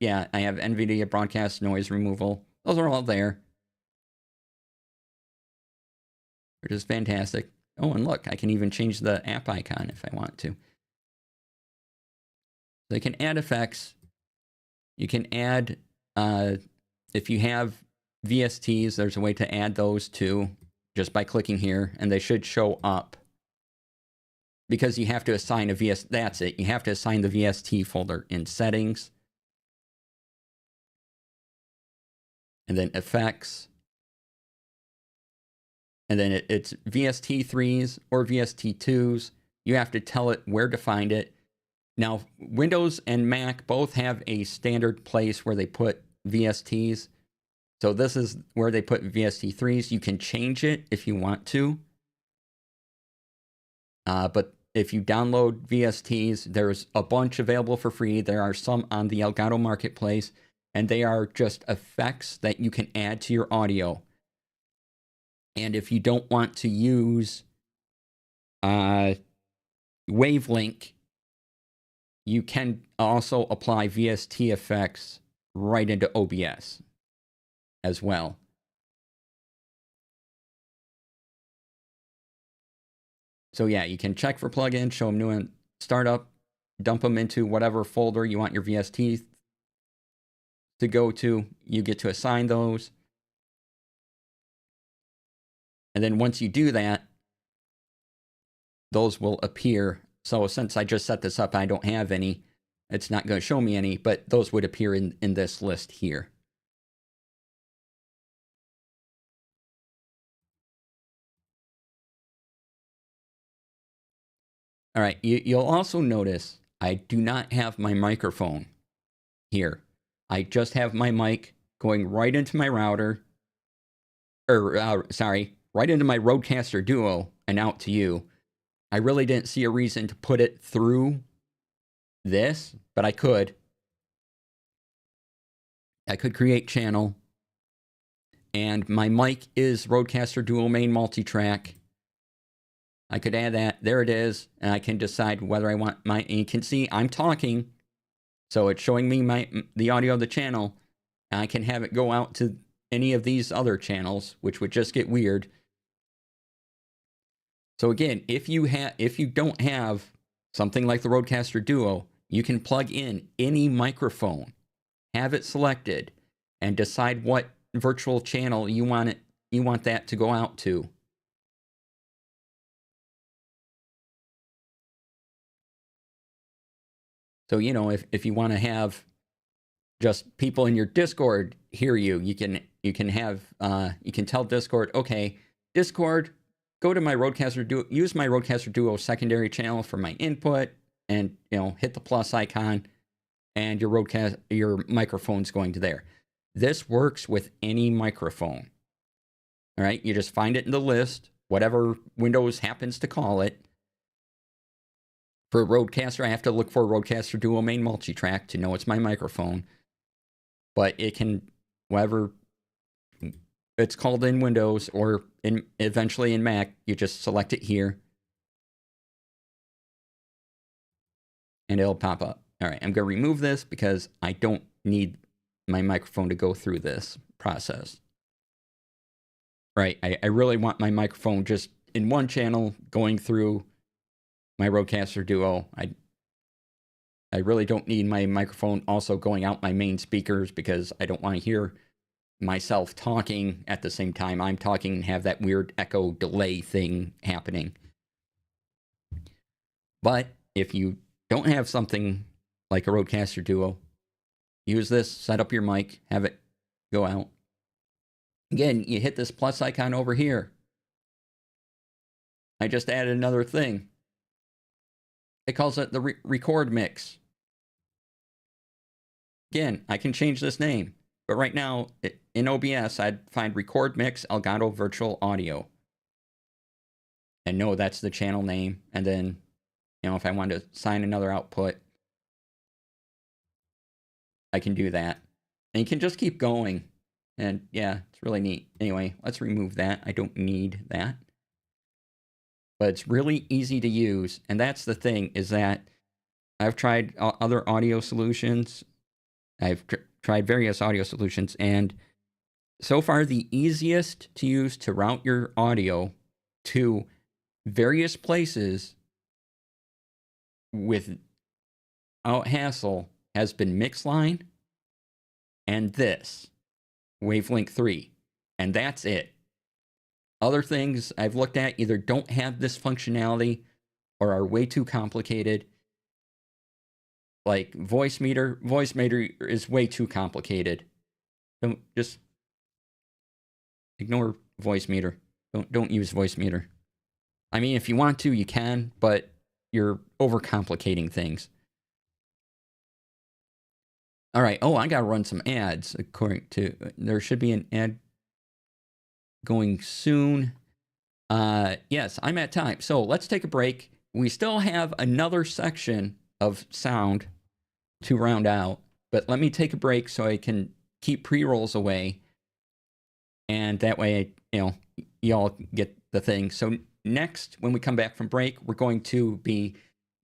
I have NVIDIA broadcast noise removal. Those are all there. Which is fantastic. Oh, and look, I can even change the app icon if I want to. So you can add effects. You can add, if you have VSTs, there's a way to add those too, just by clicking here, and they should show up. Because you have to assign a that's it. You have to assign the VST folder in settings. And then effects. And then it's VST3s or VST2s. You have to tell it where to find it. Now, Windows and Mac both have a standard place where they put VSTs. So this is where they put VST3s. You can change it if you want to. But if you download VSTs, there's a bunch available for free. There are some on the Elgato Marketplace, and they are just effects that you can add to your audio. And if you don't want to use Wavelink, you can also apply VST effects right into OBS as well. So yeah, you can check for plugins, show them new and startup, dump them into whatever folder you want your VST to go to. You get to assign those. And then once you do that, those will appear. So since I just set this up, I don't have any. It's not going to show me any, but those would appear in this list here. All right, you'll also notice I do not have my microphone here. I just have my mic going right into my router, right into my Rodecaster Duo and out to you. I really didn't see a reason to put it through this, but I could. I could create channel, and my mic is Rodecaster Dual Main Multitrack. I could add that. There it is. And I can decide whether I want and you can see I'm talking. So it's showing me the audio of the channel. And I can have it go out to any of these other channels, which would just get weird. So again, if you don't have something like the Rodecaster Duo, you can plug in any microphone, have it selected, and decide what virtual channel you want that to go out to. So, if you want to have just people in your Discord hear you, you can tell Discord, okay, Discord, go to my Rodecaster Duo, use my Rodecaster Duo secondary channel for my input, and hit the plus icon, and your microphone's going to there. This works with any microphone. All right, you just find it in the list, whatever Windows happens to call it. For Rodecaster, I have to look for Rodecaster Dual Main Multitrack to know it's my microphone. But it can, whatever it's called in Windows or eventually in Mac, you just select it here. And it'll pop up. All right, I'm going to remove this because I don't need my microphone to go through this process. Right, I really want my microphone just in one channel going through my Rodecaster Duo. I really don't need my microphone also going out my main speakers because I don't want to hear myself talking at the same time I'm talking and have that weird echo delay thing happening. But if you don't have something like a Rodecaster Duo, use this, set up your mic, have it go out. Again, you hit this plus icon over here. I just added another thing. It calls it the record mix. Again, I can change this name, but right now in OBS, I'd find record mix Elgato virtual audio. And no, that's the channel name. And then, you know, if I want to assign another output, I can do that. And you can just keep going. And yeah, it's really neat. Anyway, let's remove that. I don't need that. But it's really easy to use. And that's the thing, is that I've tried other audio solutions. I've tried various audio solutions. And so far, the easiest to use to route your audio to various places without hassle has been Mixline and this, Wavelink 3. And that's it. Other things I've looked at either don't have this functionality or are way too complicated. Like Voicemeeter. Voicemeeter is way too complicated. Don't just ignore Voicemeeter. Don't use Voicemeeter. I mean, if you want to, you can, but you're overcomplicating things. All right. Oh, I got to run some ads. According to, there should be an ad going soon. Yes, I'm at time. So let's take a break. We still have another section of sound to round out, but let me take a break so I can keep pre-rolls away. And that way, you know, y'all get the thing. So next, when we come back from break, we're going to be,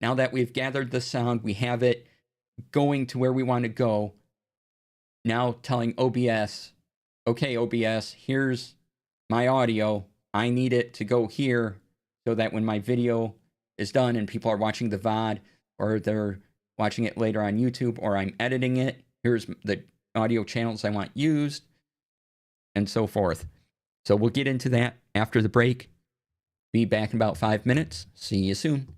now that we've gathered the sound, we have it going to where we want to go. Now telling OBS, okay, OBS, here's my audio. I need it to go here so that when my video is done and people are watching the VOD or they're watching it later on YouTube or I'm editing it, here's the audio channels I want used and so forth. So we'll get into that after the break. Be back in about 5 minutes. See you soon.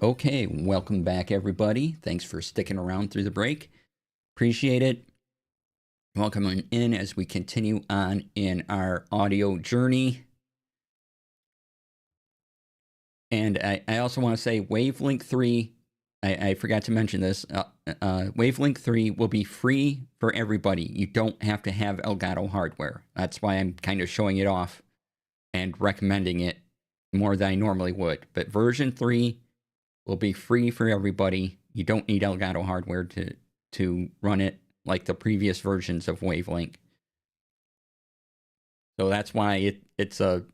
Okay, welcome back, everybody. Thanks for sticking around through the break. Appreciate it. Welcome in as we continue on in our audio journey. And I also want to say Wavelink 3, I forgot to mention this, Wavelink 3 will be free for everybody. You don't have to have Elgato hardware. That's why I'm kind of showing it off and recommending it more than I normally would. But version 3 will be free for everybody. You don't need Elgato hardware to run it like the previous versions of Wavelink. So that's why it's a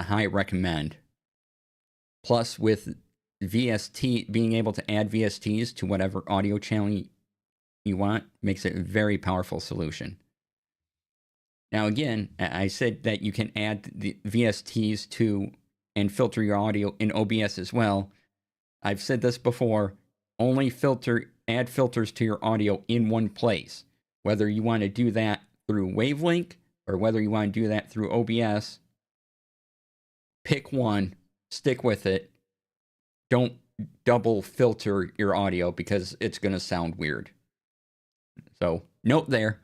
high recommend. Plus, with VST, being able to add VSTs to whatever audio channel you want makes it a very powerful solution. Now, again, I said that you can add the VSTs to and filter your audio in OBS as well. I've said this before, only add filters to your audio in one place. Whether you want to do that through Wavelink or whether you want to do that through OBS, pick one, stick with it. Don't double filter your audio because it's going to sound weird. So, note there.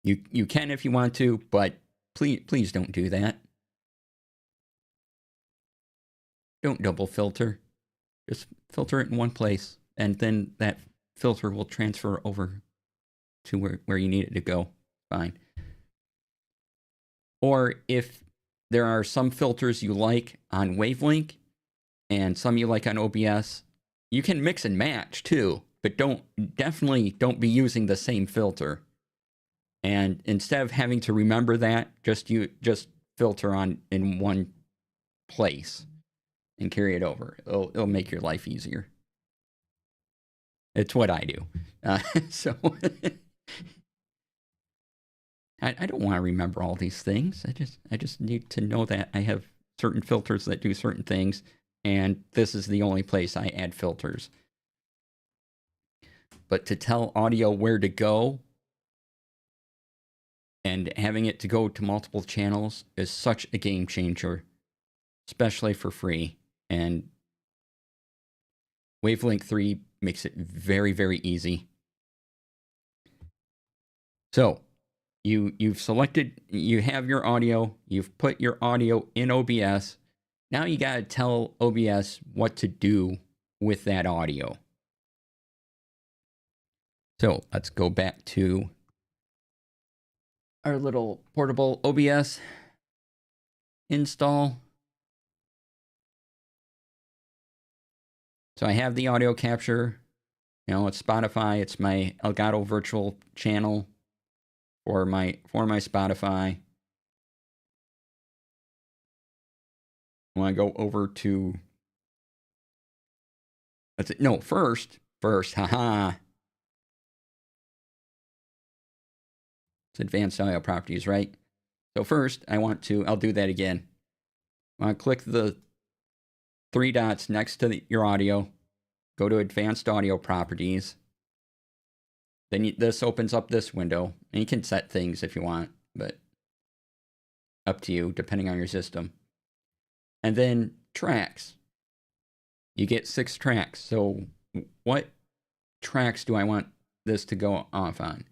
You can if you want to, but please don't do that. Don't double filter. Just filter it in one place, and then that filter will transfer over to where you need it to go. Fine. Or if there are some filters you like on Wavelink and some you like on OBS, you can mix and match too, but definitely don't be using the same filter. And instead of having to remember that, just filter in one place and carry it over. It'll make your life easier. It's what I do. So I don't want to remember all these things. I just need to know that I have certain filters that do certain things, and this is the only place I add filters. But to tell audio where to go and having it to go to multiple channels is such a game changer, especially for free. And Wavelink 3 makes it very, very easy. So you have your audio, you've put your audio in OBS. Now you got to tell OBS what to do with that audio. So let's go back to our little portable OBS install. So I have the audio capture. It's Spotify. It's my Elgato virtual channel for my Spotify. I want to go over to. First, haha. It's advanced audio properties, right? So first, I'll do that again. I want to click the 3 dots next to your audio, go to advanced audio properties. Then this opens up this window, and you can set things if you want, but up to you, depending on your system. And then tracks. You get 6 tracks. So what tracks do I want this to go off on?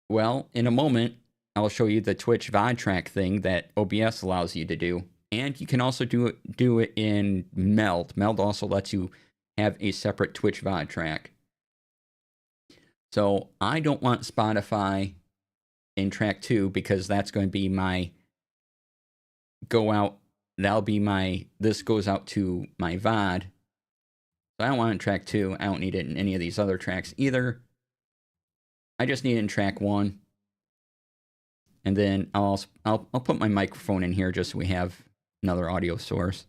Well, in a moment, I'll show you the Twitch VOD track thing that OBS allows you to do. And you can also do it in Meld. Meld also lets you have a separate Twitch VOD track. So I don't want Spotify in track 2 because that's going to be my this goes out to my VOD. So I don't want it in track 2. I don't need it in any of these other tracks either. I just need it in track 1. And then I'll put my microphone in here just so we have another audio source.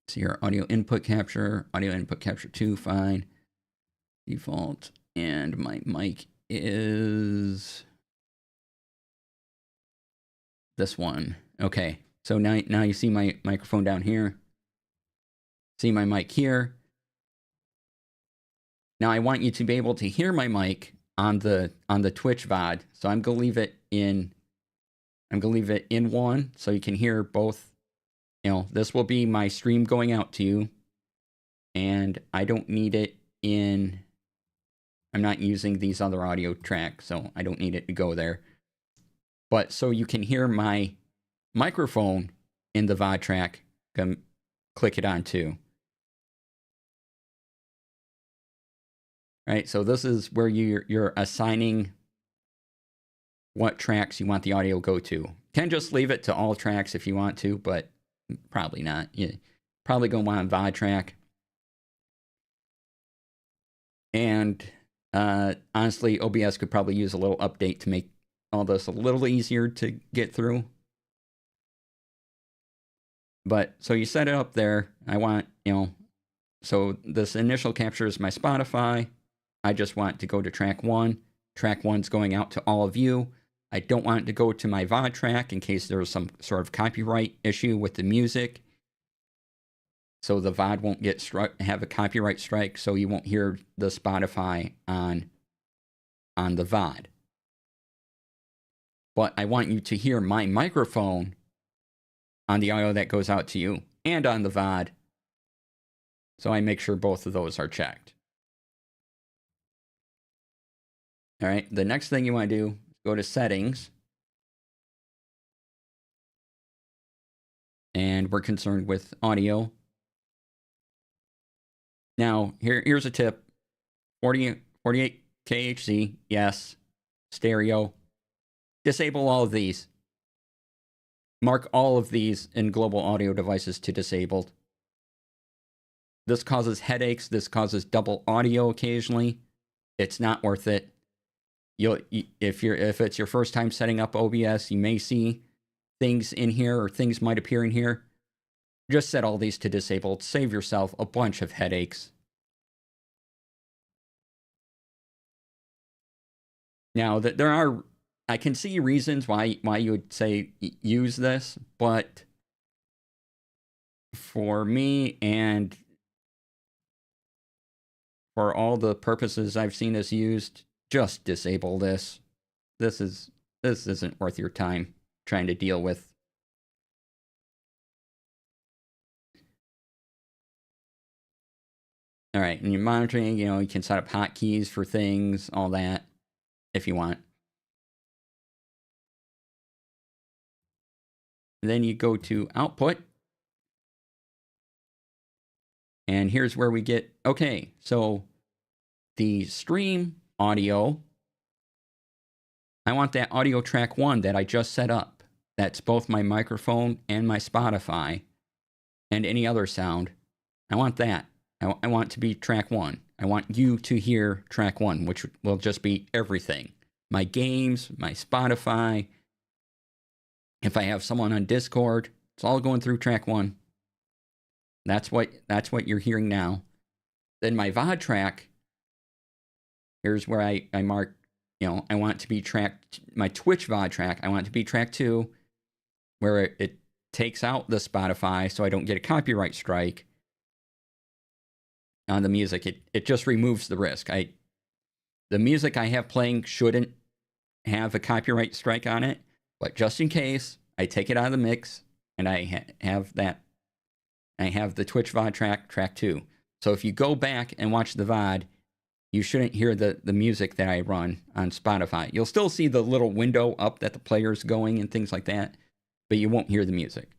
So your audio input capture 2, fine. Default. And my mic is this one. Okay. So now you see my microphone down here. See my mic here. Now I want you to be able to hear my mic on the Twitch VOD. So I'm going to leave it in, I'm going to leave it in one so you can hear both. This will be my stream going out to you. And I don't need it in... I'm not using these other audio tracks, so I don't need it to go there. But so you can hear my microphone in the VOD track, click it on too. Right, so this is where you're assigning what tracks you want the audio to go to. You can just leave it to all tracks if you want to, but probably not. You probably going to want a VOD track. And honestly, OBS could probably use a little update to make all this a little easier to get through. But so you set it up there. I want, so this initial capture is my Spotify. I just want to go to track 1. Track 1's going out to all of you. I don't want it to go to my VOD track in case there's some sort of copyright issue with the music. So the VOD won't have a copyright strike, so you won't hear the Spotify on the VOD. But I want you to hear my microphone on the audio that goes out to you and on the VOD. So I make sure both of those are checked. All right, the next thing you want to do is go to Settings. And we're concerned with audio. Now, here's a tip. 48 kHz, yes. Stereo. Disable all of these. Mark all of these in global audio devices to disabled. This causes headaches. This causes double audio occasionally. It's not worth it. If it's your first time setting up OBS, you may see things in here or things might appear in here. Just set all these to disabled. Save yourself a bunch of headaches. Now, I can see reasons why you would say use this, but for me and for all the purposes I've seen this used, just disable this. This isn't worth your time trying to deal with. All right, and you're monitoring, you can set up hotkeys for things, all that, if you want. And then you go to Output. And here's where we get, okay, so the stream audio, I want that audio track 1 that I just set up. That's both my microphone and my Spotify and any other sound. I want that. I want to be track 1. I want you to hear track 1, which will just be everything. My games, my Spotify. If I have someone on Discord, it's all going through track 1. That's what you're hearing now. Then my VOD track, here's where I mark, I want it to be tracked, my Twitch VOD track, I want it to be track 2, where it takes out the Spotify so I don't get a copyright strike on the music. It just removes the risk. The music I have playing shouldn't have a copyright strike on it, but just in case, I take it out of the mix and I have that. I have the Twitch VOD track 2. So if you go back and watch the VOD, you shouldn't hear the music that I run on Spotify. You'll still see the little window up that the player's going and things like that, but you won't hear the music.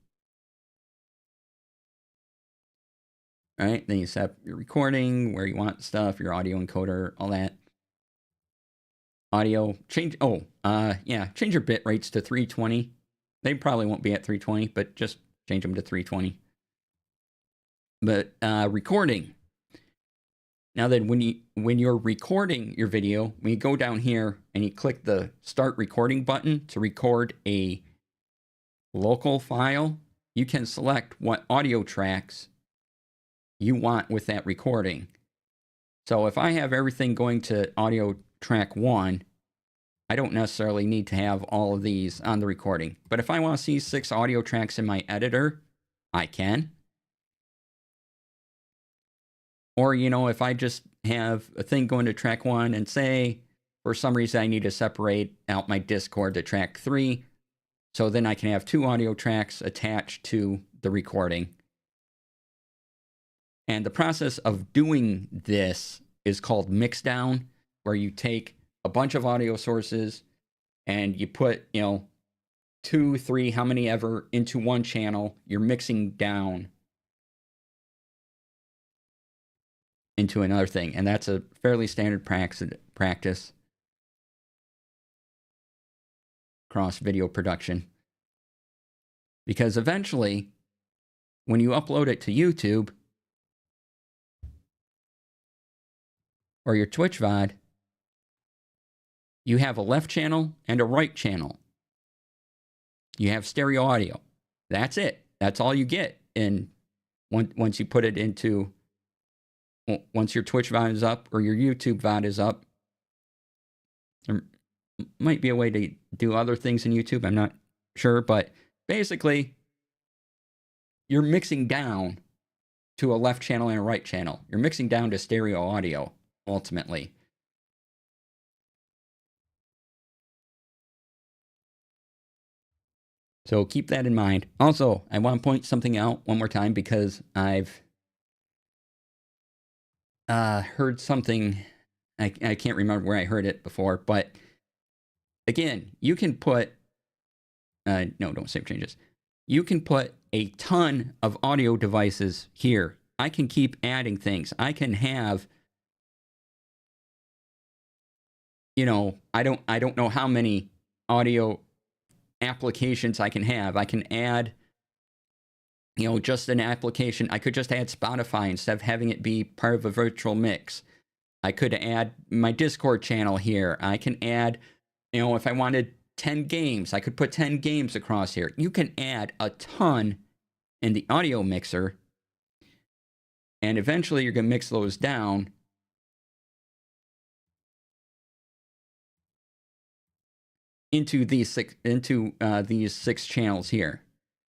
All right, then you set up your recording, where you want stuff, your audio encoder, all that. Audio, change your bit rates to 320. They probably won't be at 320, but just change them to 320. But recording. Now then, when you're recording your video, when you go down here and you click the Start Recording button to record a local file, you can select what audio tracks you want with that recording. So if I have everything going to audio track 1, I don't necessarily need to have all of these on the recording. But if I want to see 6 audio tracks in my editor, I can. Or, if I just have a thing going to track 1 and say, for some reason, I need to separate out my Discord to track 3. So then I can have 2 audio tracks attached to the recording. And the process of doing this is called mixdown, where you take a bunch of audio sources and you put, 2, 3, how many ever into one channel. You're mixing down into another thing. And that's a fairly standard practice across video production. Because eventually, when you upload it to YouTube or your Twitch VOD, you have a left channel and a right channel. You have stereo audio. That's it. That's all you get. And once you put it into, once your Twitch VOD is up or your YouTube VOD is up, there might be a way to do other things in YouTube. I'm not sure, but basically, you're mixing down to a left channel and a right channel. You're mixing down to stereo audio, ultimately. So keep that in mind. Also, I want to point something out one more time because I've heard something. I can't remember where I heard it before, but again, you can put, no, don't save changes. You can put a ton of audio devices here. I can keep adding things. I can have, I don't know how many audio applications I can have. I can add, just an application. I could just add Spotify instead of having it be part of a virtual mix. I could add my Discord channel here. I can add, if I wanted 10 games, I could put 10 games across here. You can add a ton in the audio mixer, and eventually you're going to mix those down into these 6 channels here.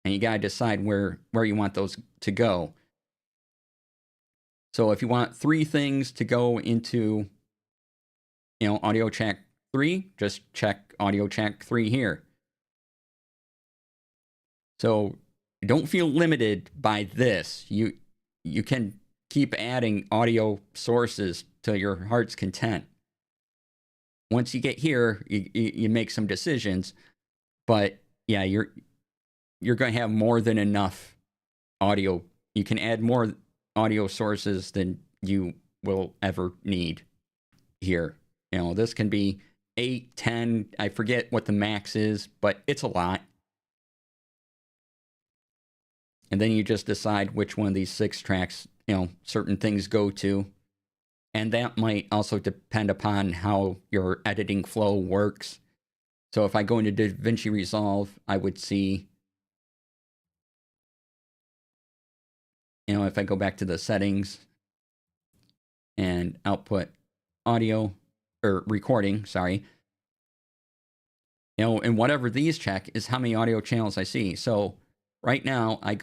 And you got to decide where you want those to go. So if you want 3 things to go into, audio track 3, just check audio track 3 here. So don't feel limited by this. You can keep adding audio sources to your heart's content. Once you get here, you make some decisions, but yeah, you're going to have more than enough audio. You can add more audio sources than you will ever need here. This can be 8, 10, I forget what the max is, but it's a lot. And then you just decide which one of these 6 tracks, certain things go to. And that might also depend upon how your editing flow works. So if I go into DaVinci Resolve, I would see, if I go back to the settings and output audio, or recording, sorry, and whatever these check is how many audio channels I see. So right now I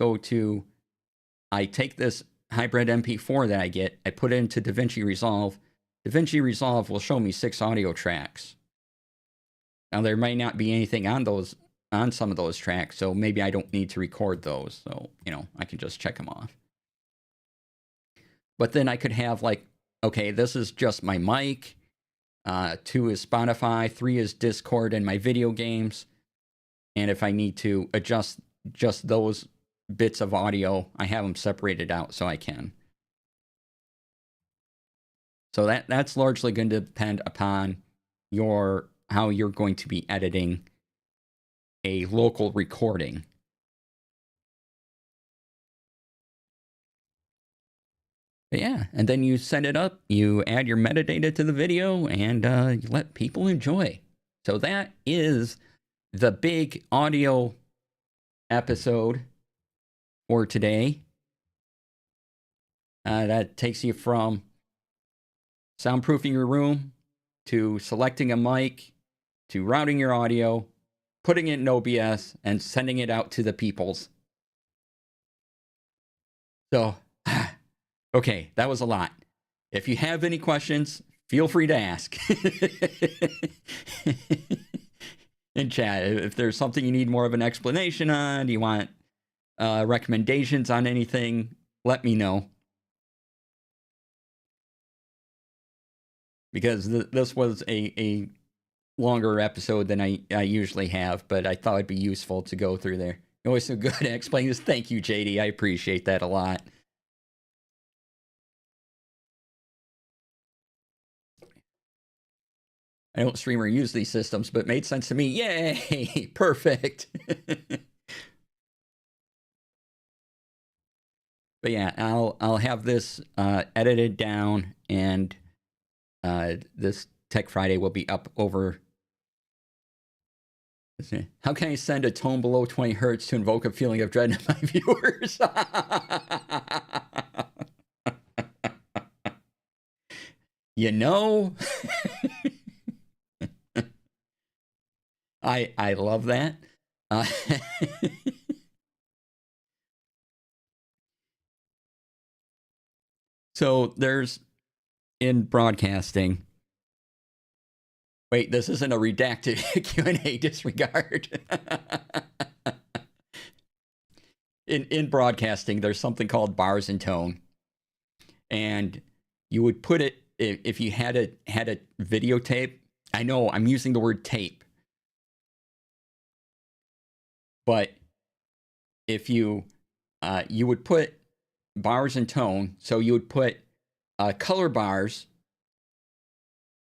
take this hybrid MP4 that I get, I put it into DaVinci Resolve. DaVinci Resolve will show me 6 audio tracks. Now there might not be anything on some of those tracks, so maybe I don't need to record those. So, I can just check them off. But then I could have okay, this is just my mic. 2 is Spotify, 3 is Discord and my video games. And if I need to adjust just those bits of audio, I have them separated out so I can. So that's largely going to depend upon how you're going to be editing a local recording. But yeah, and then you set it up, you add your metadata to the video, and you let people enjoy. So that is the big audio episode for today. That takes you from soundproofing your room to selecting a mic to routing your audio, putting it in OBS, and sending it out to the peoples. So, okay, that was a lot. If you have any questions, feel free to ask. in chat. If there's something you need more of an explanation on, you want recommendations on anything, let me know. Because this was a longer episode than I usually have, but I thought it'd be useful to go through there. You're always so good at explaining this. Thank you, JD. I appreciate that a lot. I don't stream or use these systems, but it made sense to me. Yay! Perfect. But yeah, I'll have this edited down, and this Tech Friday will be up over. How can I send a tone below 20 hertz to invoke a feeling of dread in my viewers? You know, I love that. So there's in broadcasting. Wait, this isn't a redacted Q&A, disregard. In broadcasting, there's something called bars and tone, and you would put it if you had a videotape. I know I'm using the word tape, but if you would put bars and tone, so you would put color bars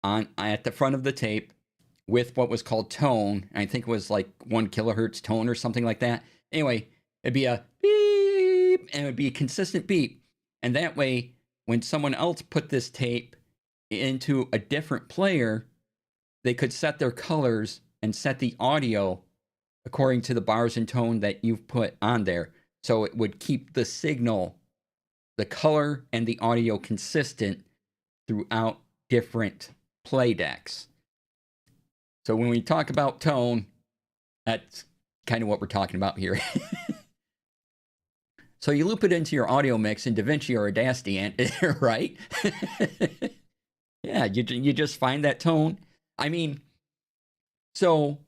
on at the front of the tape with what was called tone. I think it was like 1 kilohertz tone or something like that. Anyway, it'd be a beep, and it would be a consistent beep. And that way, when someone else put this tape into a different player, they could set their colors and set the audio according to the bars and tone that you've put on there. So it would keep the signal, the color, and the audio consistent throughout different play decks. So when we talk about tone, that's kind of what we're talking about here. So you loop it into your audio mix in DaVinci or Audacity, and right? Yeah, you just find that tone. I mean, so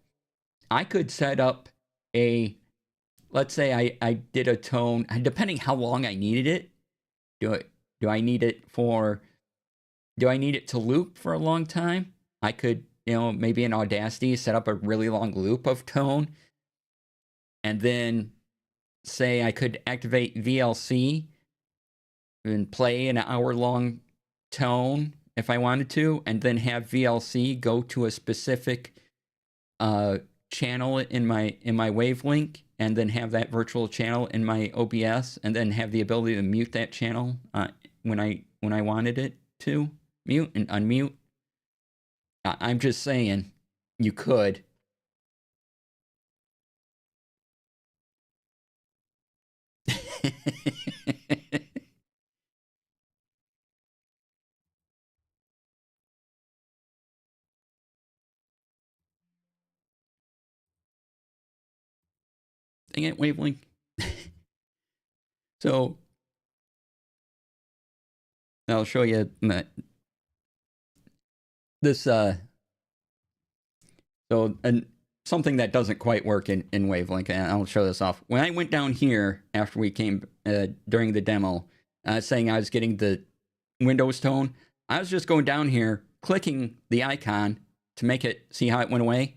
I could set up let's say I did a tone, depending how long I needed it. Do I need it to loop for a long time? I could, maybe in Audacity set up a really long loop of tone, and then say I could activate VLC and play an hour-long tone if I wanted to, and then have VLC go to a specific channel in my wavelink, and then have that virtual channel in my OBS, and then have the ability to mute that channel when I wanted it to mute and unmute. I'm just saying, you could. Dang it, wavelength. So I'll show you this. So something that doesn't quite work in wavelength, and I'll show this off. When I went down here after we came during the demo, saying I was getting the Windows tone, I was just going down here, clicking the icon to make it see how it went away.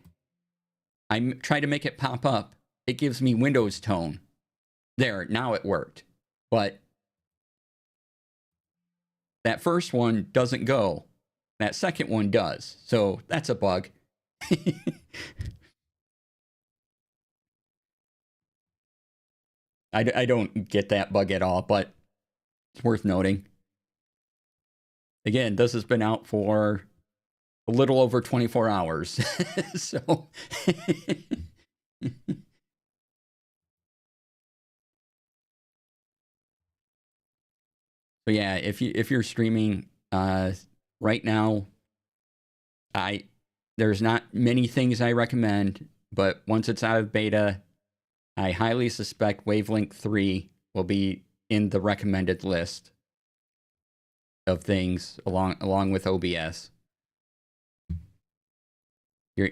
I tried to make it pop up. It gives me Windows tone. There, now it worked. But that first one doesn't go. That second one does. So that's a bug. I don't get that bug at all, but it's worth noting. Again, this has been out for a little over 24 hours. So but yeah, if you're streaming right now, there's not many things I recommend, but once it's out of beta, I highly suspect Wavelength 3 will be in the recommended list of things along with OBS.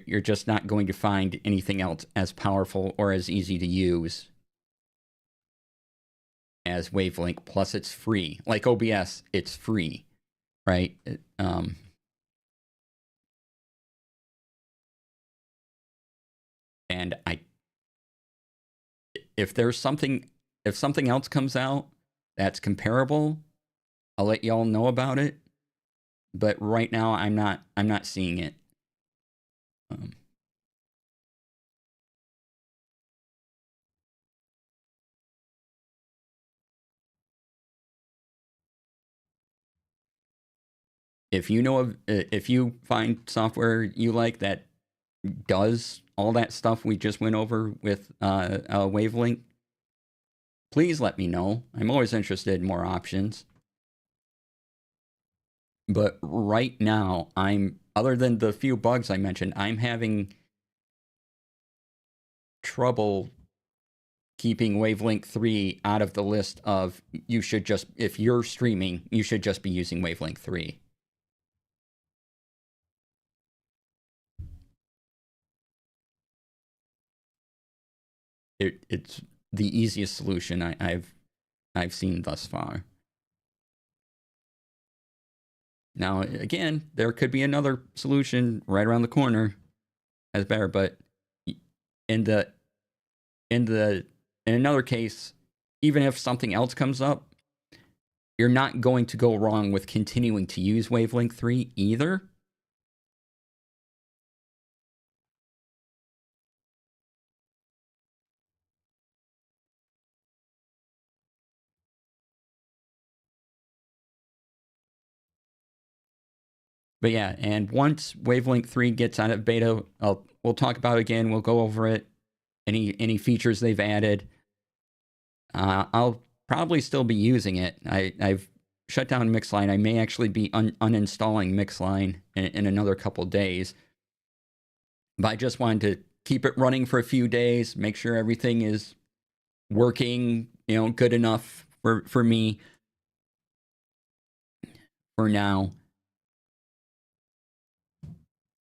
you're just not going to find anything else as powerful or as easy to use as Wavelength. Plus, it's free. Like OBS, it's free, right? And if something else comes out that's comparable, I'll let y'all know about it. But right now, I'm not seeing it. If you know of, if you find software you like that does all that stuff we just went over with Wavelength, please let me know. I'm always interested in more options. But right now, other than the few bugs I mentioned, I'm having trouble keeping Wavelength 3 out of the list of if you're streaming, you should just be using Wavelength 3. It's the easiest solution I've seen thus far. Now, again, there could be another solution right around the corner as better, but in another case, even if something else comes up, you're not going to go wrong with continuing to use Wavelength 3 either. But yeah, and once Wavelength 3 gets out of beta, we'll talk about it again. We'll go over it, any features they've added. I'll probably still be using it. I've shut down Mixline. I may actually be uninstalling Mixline in another couple days. But I just wanted to keep it running for a few days, make sure everything is working, good enough for me for now.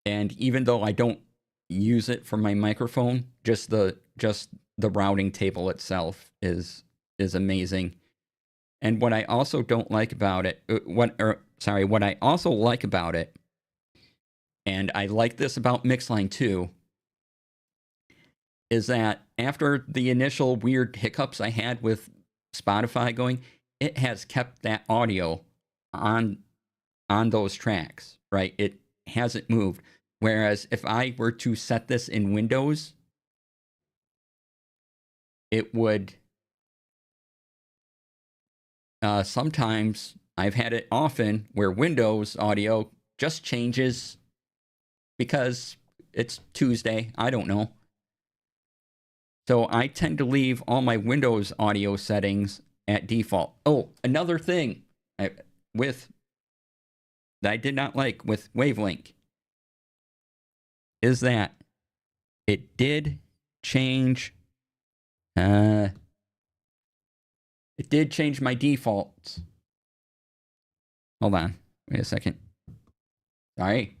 And even though I don't use it for my microphone, just the routing table itself is amazing. And what I also don't like about it, what I also like about it, and I like this about Mixline too, is that after the initial weird hiccups I had with Spotify going, it has kept that audio on those tracks, right? It hasn't moved. Whereas if I were to set this in Windows, it would sometimes, I've had it often where Windows audio just changes because it's Tuesday. I don't know. So I tend to leave all my Windows audio settings at default. Oh, another thing that I did not like with Wavelength is that it did change my defaults. Hold on. Wait a second. Sorry.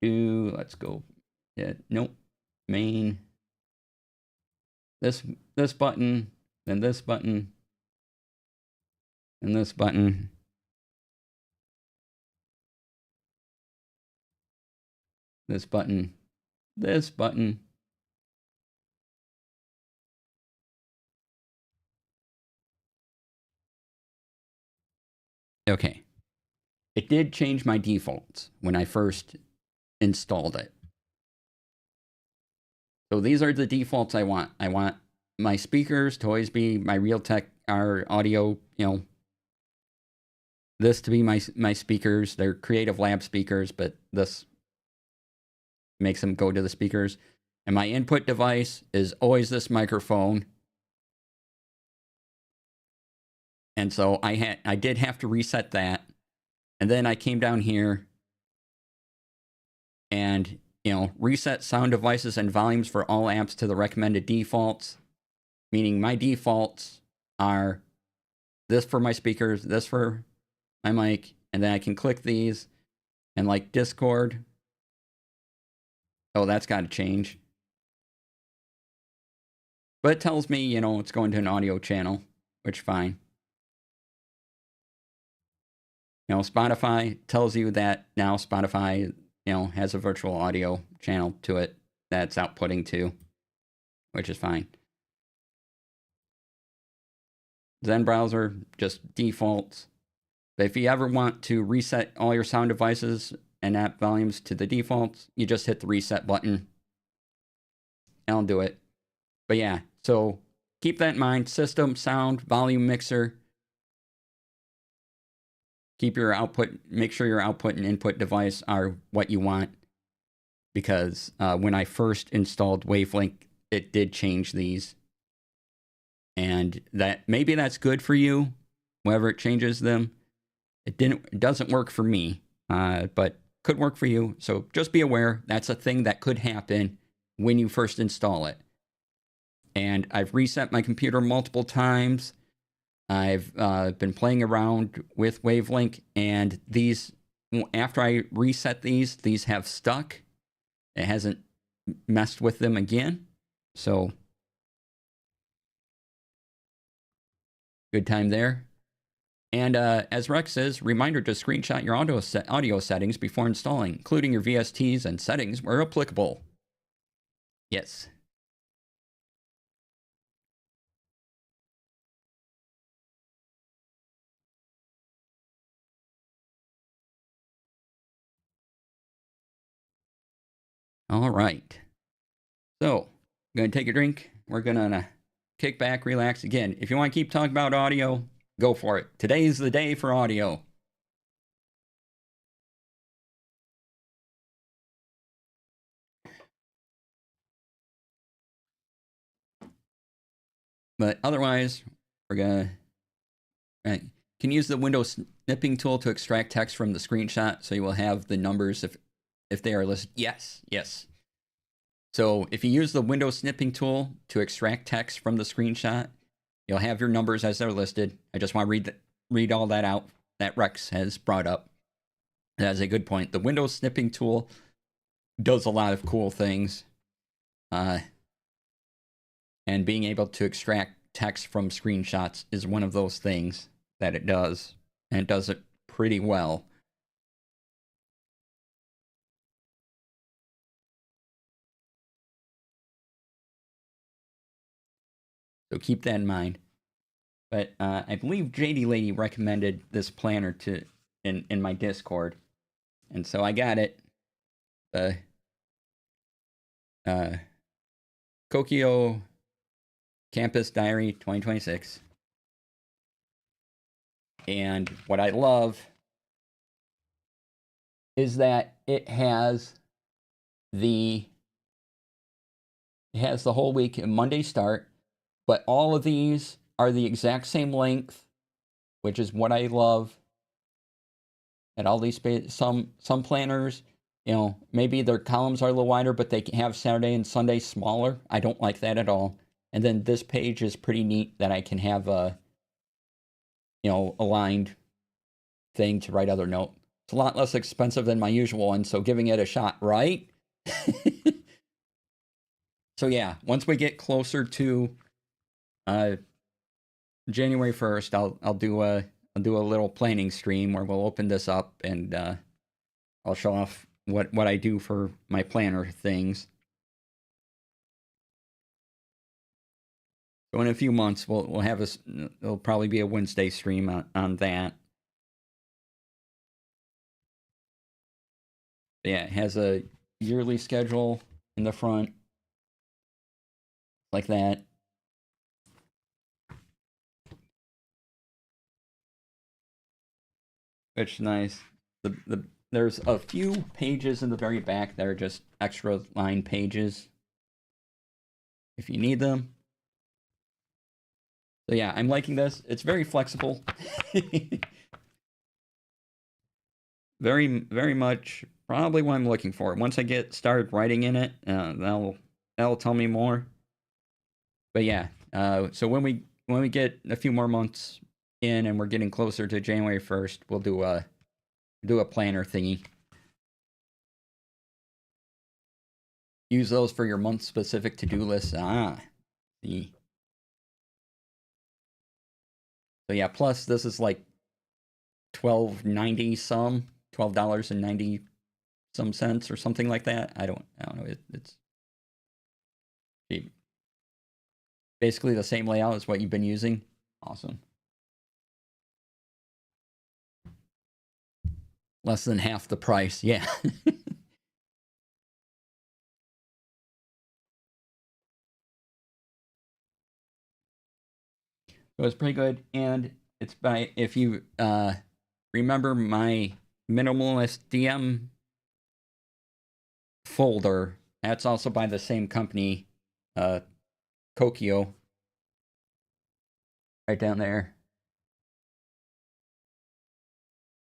Let's go. Yeah, nope. Main. This button, then this button, and this button. This button. This button. Okay. It did change my defaults when I first installed it. So these are the defaults I want. I want my speakers to always be my Realtek, our audio, this to be my speakers. They're Creative Lab speakers, but this makes them go to the speakers. And my input device is always this microphone. And so I did have to reset that. And then I came down here and, reset sound devices and volumes for all amps to the recommended defaults, meaning my defaults are this for my speakers, this for my mic, and then I can click these, and like Discord, Oh, that's got to change. But it tells me, you know, it's going to an audio channel, which is fine. You know, Spotify tells you that now Spotify, you know, has a virtual audio channel to it that's outputting to, which is fine. Zen browser just defaults. But if you ever want to reset all your sound devices and app volumes to the defaults, you just hit the reset button. And I'll do it. But yeah, so keep that in mind. System, sound, volume mixer. Keep your output, make sure your output and input device are what you want. Because when I first installed Wavelink, it did change these. And that maybe that's good for you, wherever it changes them. It doesn't work for me, but could work for you. So just be aware that's a thing that could happen when you first install it. And I've reset my computer multiple times. I've been playing around with Wavelink, and these, after I reset these have stuck. It hasn't messed with them again. So good time there. And as Rex says, reminder to screenshot your audio settings before installing, including your VSTs and settings where applicable. Yes. All right. So, I'm going to take a drink. We're going to kick back, relax. Again, if you want to keep talking about audio, go for it. Today's the day for audio. But otherwise, we're going to... Can use the Windows snipping tool to extract text from the screenshot, so you will have the numbers if they are listed. Yes, yes. So if you use the Windows snipping tool to extract text from the screenshot, you'll have your numbers as they're listed. I just want to read all that out that Rex has brought up. That's a good point. The Windows snipping tool does a lot of cool things. And being able to extract text from screenshots is one of those things that it does. And it does it pretty well. So keep that in mind. But I believe JD Lady recommended this planner in my Discord. And so I got it. Kokyo Campus Diary 2026. And what I love is that it has the whole week, Monday start, but all of these are the exact same length, which is what I love. At all these some planners, you know, maybe their columns are a little wider, but they have Saturday and Sunday smaller. I don't like that at all. And then this page is pretty neat that I can have a, you know, aligned thing to write other note. It's a lot less expensive than my usual one, so giving it a shot, right? So yeah, once we get closer to January 1st, I'll do a little planning stream where we'll open this up and I'll show off what I do for my planner things. So in a few months, we'll have it'll probably be a Wednesday stream on that. Yeah, it has a yearly schedule in the front, like that. Which is nice. There's a few pages in the very back that are just extra line pages if you need them. So yeah, I'm liking this. It's very flexible. Very much probably what I'm looking for. Once I get started writing in it, that'll tell me more. But yeah, so when we get a few more months in and we're getting closer to January 1st, we'll do a planner thingy. use those for your month-specific to-do lists. See. So yeah, plus this is like $12.90 some cents or something like that. I don't know. It's basically the same layout as what you've been using. Awesome. Less than half the price. Yeah. It was pretty good, and it's by, if you remember my minimalist DM folder, that's also by the same company, Kokio, right down there.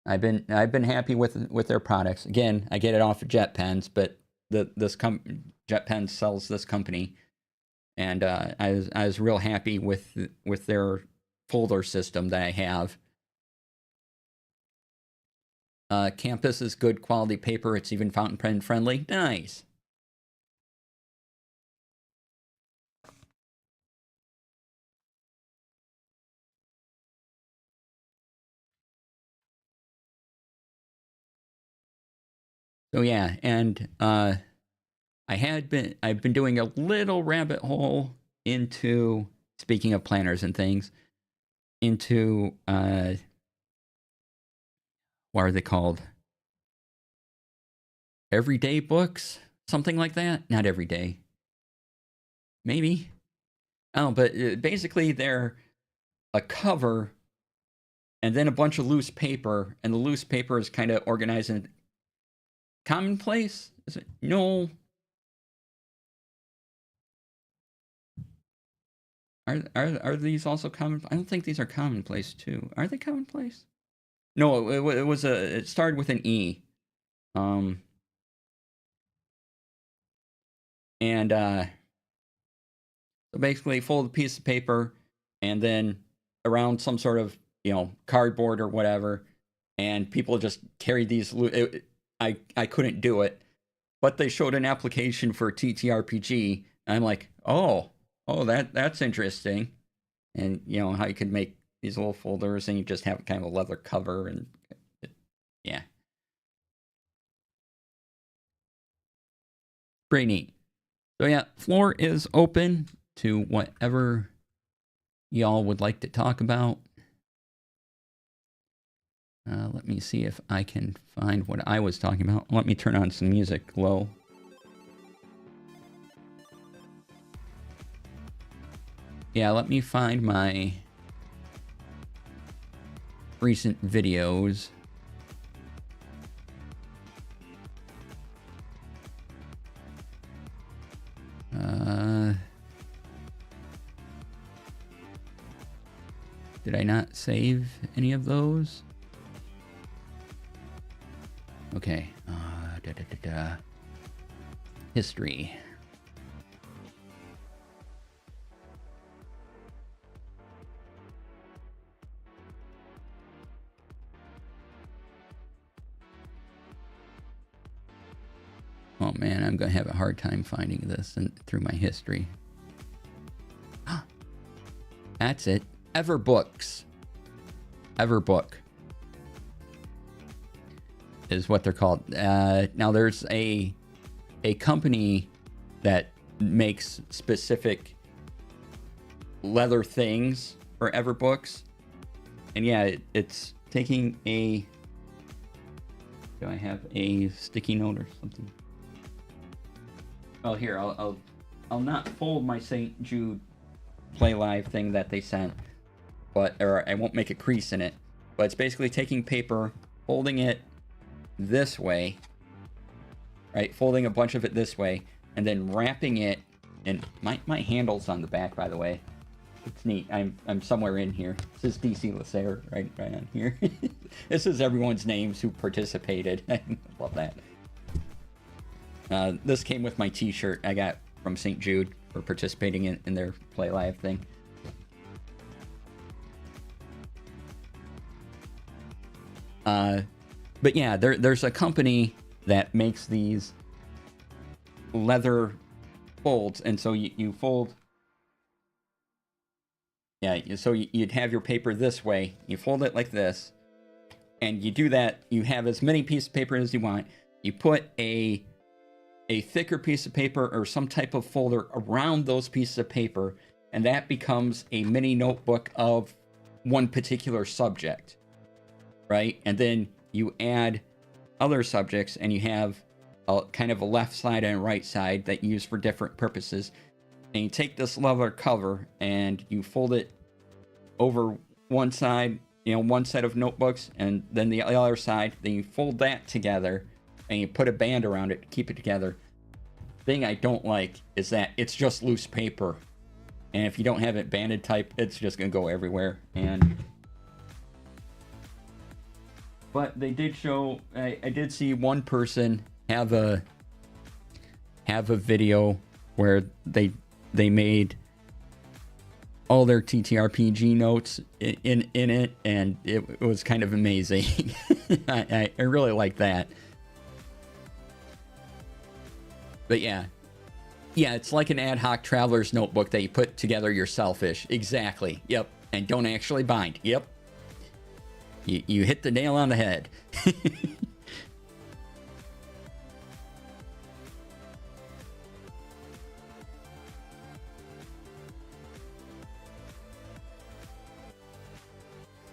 I've been happy with their products. Again, I get it off of JetPens, but JetPens sells this company, and I was real happy with their folder system that I have. Campus is good quality paper. It's even fountain pen friendly. Nice. So yeah, and I've been doing a little rabbit hole into, speaking of planners and things, into what are they called? Everyday books, something like that. Not every day, maybe. Oh, but basically they're a cover and then a bunch of loose paper, and the loose paper is kind of organized in commonplace. Is it? No. Are these also common? I don't think these are commonplace too. Are they commonplace? No, it started with an E. And so basically fold a piece of paper and then around some sort of, cardboard or whatever, and people just carried these. I couldn't do it, but they showed an application for TTRPG. And I'm like, oh, that's interesting. And how you could make these little folders and you just have kind of a leather cover, and yeah, pretty neat. So yeah, floor is open to whatever y'all would like to talk about. Let me see if I can find what I was talking about. Let me turn on some music low. Yeah, let me find my recent videos. Did I not save any of those? Okay. History. Oh man, I'm going to have a hard time finding this through my history. That's it. Everbooks. Everbook is what they're called. Now there's a company that makes specific leather things for Everbooks. And yeah, it's taking a... Do I have a sticky note or something? Oh, here, I'll not fold my St. Jude Play Live thing that they sent, or I won't make a crease in it. But it's basically taking paper, folding it this way, right? Folding a bunch of it this way, and then wrapping it. And my handle's on the back, by the way. It's neat. I'm somewhere in here. This is DC Lasair, right on here. This is everyone's names who participated. I love that. This came with my T-shirt I got from St. Jude for participating in their Play Live thing. But yeah, there's a company that makes these leather folds, and so you fold. Yeah, so you'd have your paper this way. You fold it like this, and you do that. You have as many pieces of paper as you want. You put a thicker piece of paper or some type of folder around those pieces of paper, and that becomes a mini notebook of one particular subject, right? And then you add other subjects, and you have a kind of a left side and a right side that you use for different purposes. And you take this leather cover and you fold it over one side, one set of notebooks, and then the other side. Then you fold that together and you put a band around it to keep it together. Thing I don't like is that it's just loose paper. And if you don't have it banded type, it's just going to go everywhere. But they did show, I did see one person have a video where they made all their TTRPG notes in it, and it was kind of amazing. I really like that. But yeah, it's like an ad hoc traveler's notebook that you put together yourself-ish. Exactly. Yep. And don't actually bind. Yep. You hit the nail on the head.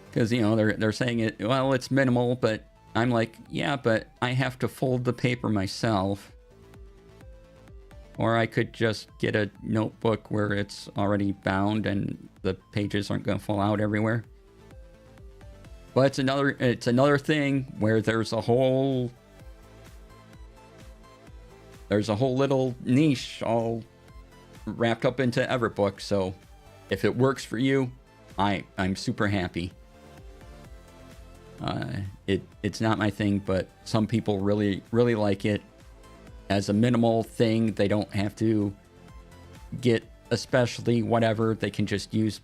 Because, they're saying it, well, it's minimal, but I'm like, yeah, but I have to fold the paper myself. Or I could just get a notebook where it's already bound and the pages aren't going to fall out everywhere. But it's another thing where there's a whole little niche all wrapped up into Everbook. So if it works for you, I'm super happy. It's not my thing, but some people really, really like it. As a minimal thing, they don't have to get especially whatever. They can just use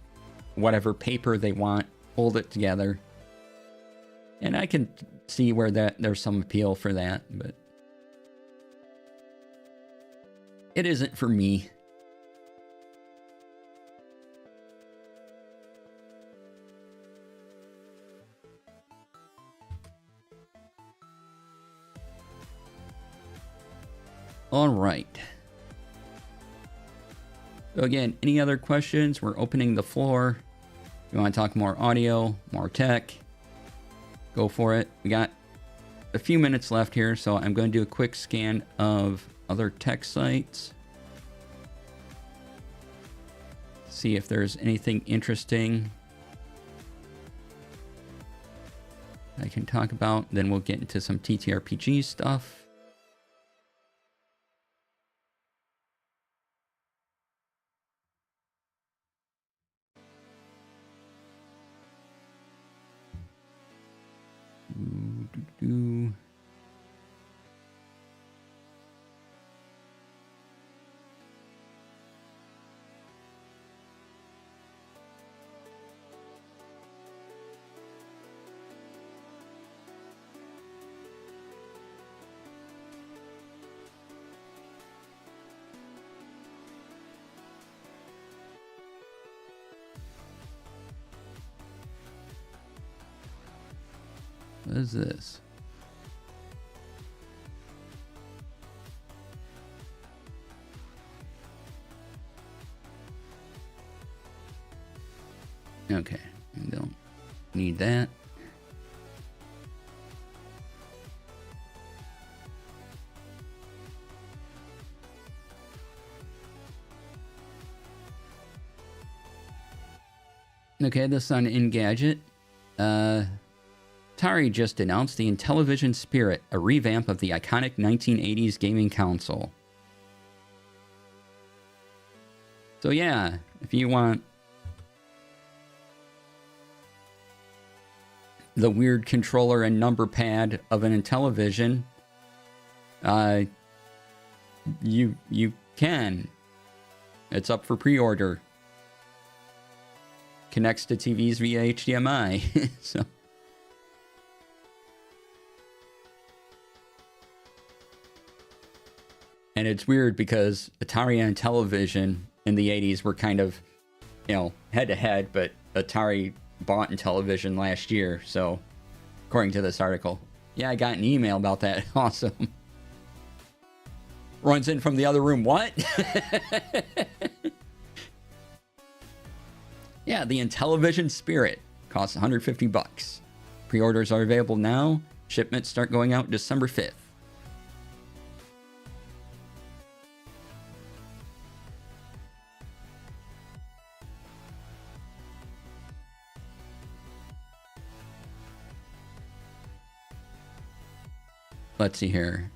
whatever paper they want, fold it together. And I can see where there's some appeal for that, but it isn't for me. All right. So again, any other questions? We're opening the floor. If you want to talk more audio, more tech, go for it. We got a few minutes left here, so I'm going to do a quick scan of other tech sites. See if there's anything interesting I can talk about. Then we'll get into some TTRPG stuff. What is this? Okay, I don't need that. Okay, this on Engadget. Atari just announced the Intellivision Spirit, a revamp of the iconic 1980s gaming console. So yeah, if you want the weird controller and number pad of an Intellivision, you can. It's up for pre-order. Connects to TVs via HDMI. So And it's weird because Atari and Television in the 80s were kind of, you know, head to head, but Atari bought Intellivision last year, so according to this article. Yeah, I got an email about that. Awesome. Runs in from the other room. What? Yeah, the Intellivision Spirit costs $150. Pre-orders are available now. Shipments start going out December 5th. Let's see here.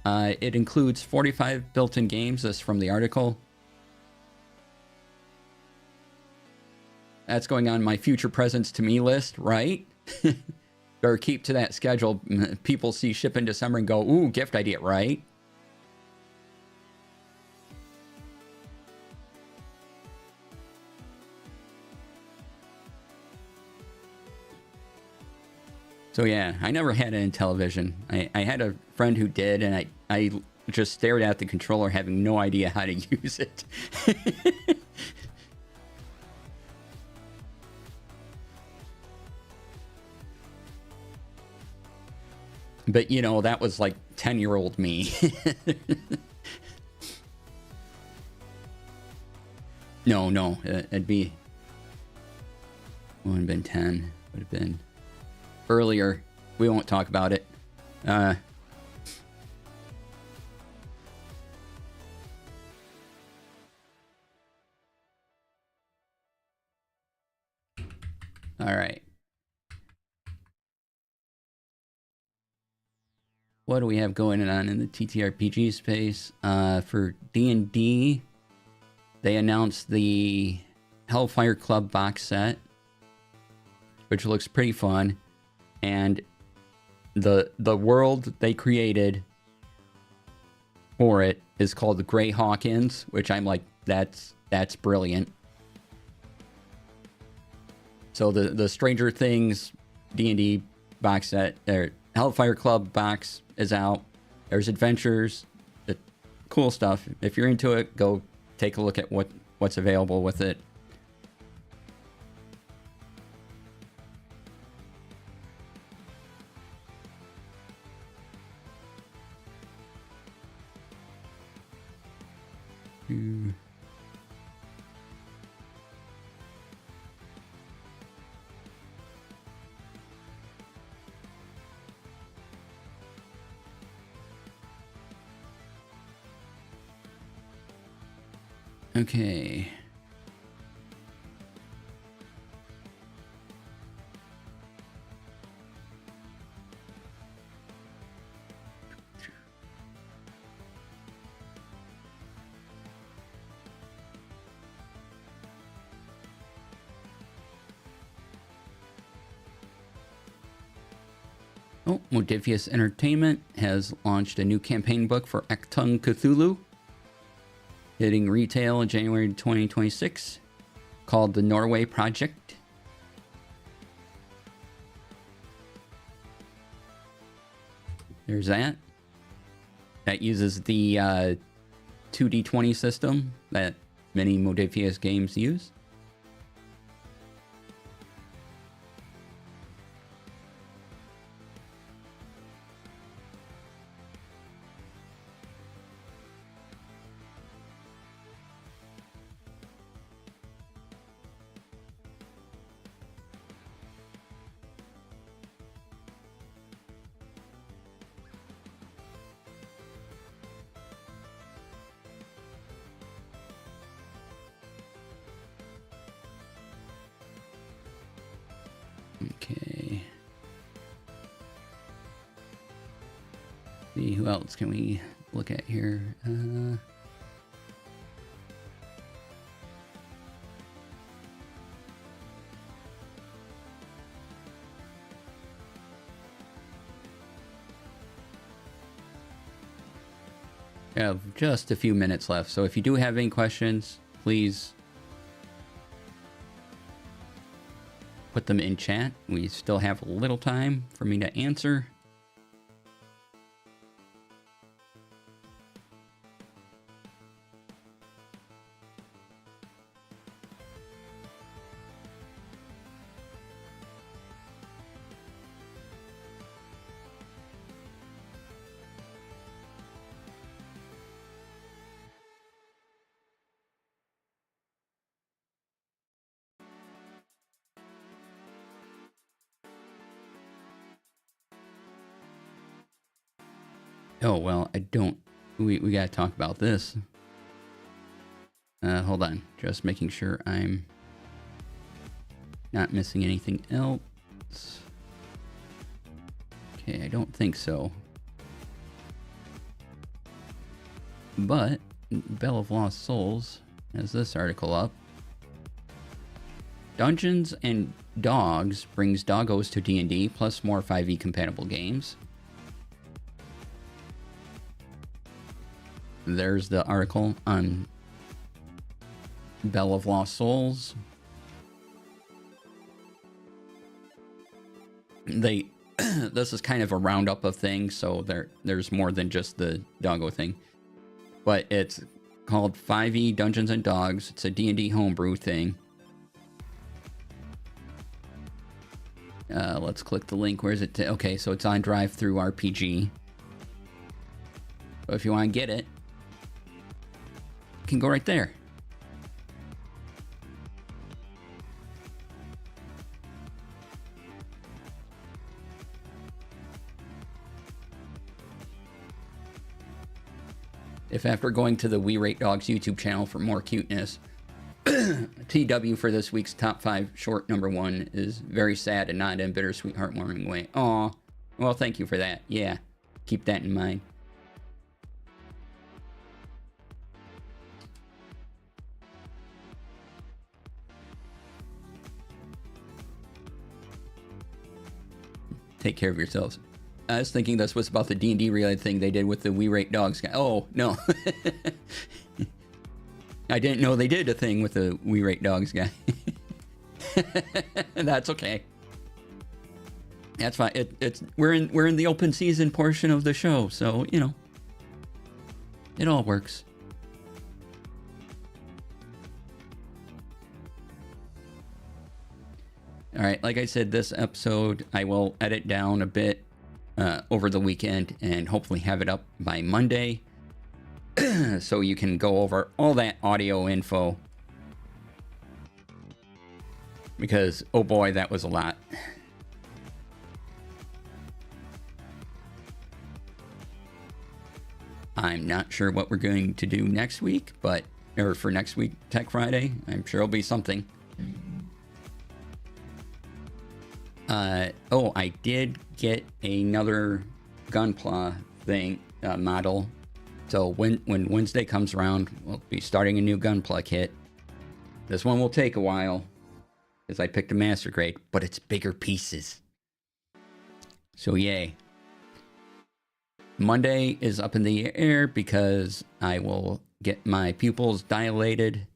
It includes 45 built-in games. This is from the article. That's going on my future presents to me list, right? Better keep to that schedule. People see ship in December and go, ooh, gift idea, right? So yeah, I never had it in Television. I had a friend who did, and I just stared at the controller having no idea how to use it. But, you know, that was like 10-year-old me. No, it'd be... It wouldn't have been 10. It would have been... earlier. We won't talk about it. All right. What do we have going on in the TTRPG space? For D&D, they announced the Hellfire Club box set, which looks pretty fun. And the world they created for it is called the Grey Hawkins, which I'm like, that's brilliant. So the Stranger Things D&D box set, or Hellfire Club box is out. There's adventures, cool stuff. If you're into it, go take a look at what's available with it. Okay. Oh, Modifius Entertainment has launched a new campaign book for Achtung Cthulhu, hitting retail in January 2026, called the Norway Project. There's that. That uses the 2D20 system that many Modifius games use. Okay. See, who else can we look at here? I have just a few minutes left, so if you do have any questions, please put them in chat. We still have a little time for me to answer. Oh, well, I don't... We gotta talk about this. Hold on. Just making sure I'm not missing anything else. Okay, I don't think so. But Bell of Lost Souls has this article up. Dungeons and Dogs brings doggos to D&D plus more 5e compatible games. There's the article on Bell of Lost Souls. This is kind of a roundup of things, so there's more than just the doggo thing. But it's called 5e Dungeons and Dogs. It's a D&D homebrew thing. Let's click the link. Where is it? Okay, so it's on Drive Through RPG. So if you want to get it, you can go right there. If after going to the We Rate Dogs YouTube channel for more cuteness, TW for this week's top 5 short number 1 is very sad and not in a bittersweet, heartwarming way. Aw. Well, thank you for that. Yeah. Keep that in mind. Take care of yourselves. I was thinking this was about the D&D related thing they did with the We Rate Dogs guy. Oh, no. I didn't know they did a thing with the We Rate Dogs guy. That's okay. That's fine. We're in the open season portion of the show, so you know, it all works. All right, like I said, this episode I will edit down a bit over the weekend and hopefully have it up by Monday. So you can go over all that audio info. Because, oh boy, that was a lot. I'm not sure what we're going to do next week, or for next week, Tech Friday. I'm sure it'll be something. Oh, I did get another Gunpla thing, model. So when Wednesday comes around, we'll be starting a new Gunpla kit. This one will take a while, because I picked a master grade, but it's bigger pieces. So yay. Monday is up in the air because I will get my pupils dilated,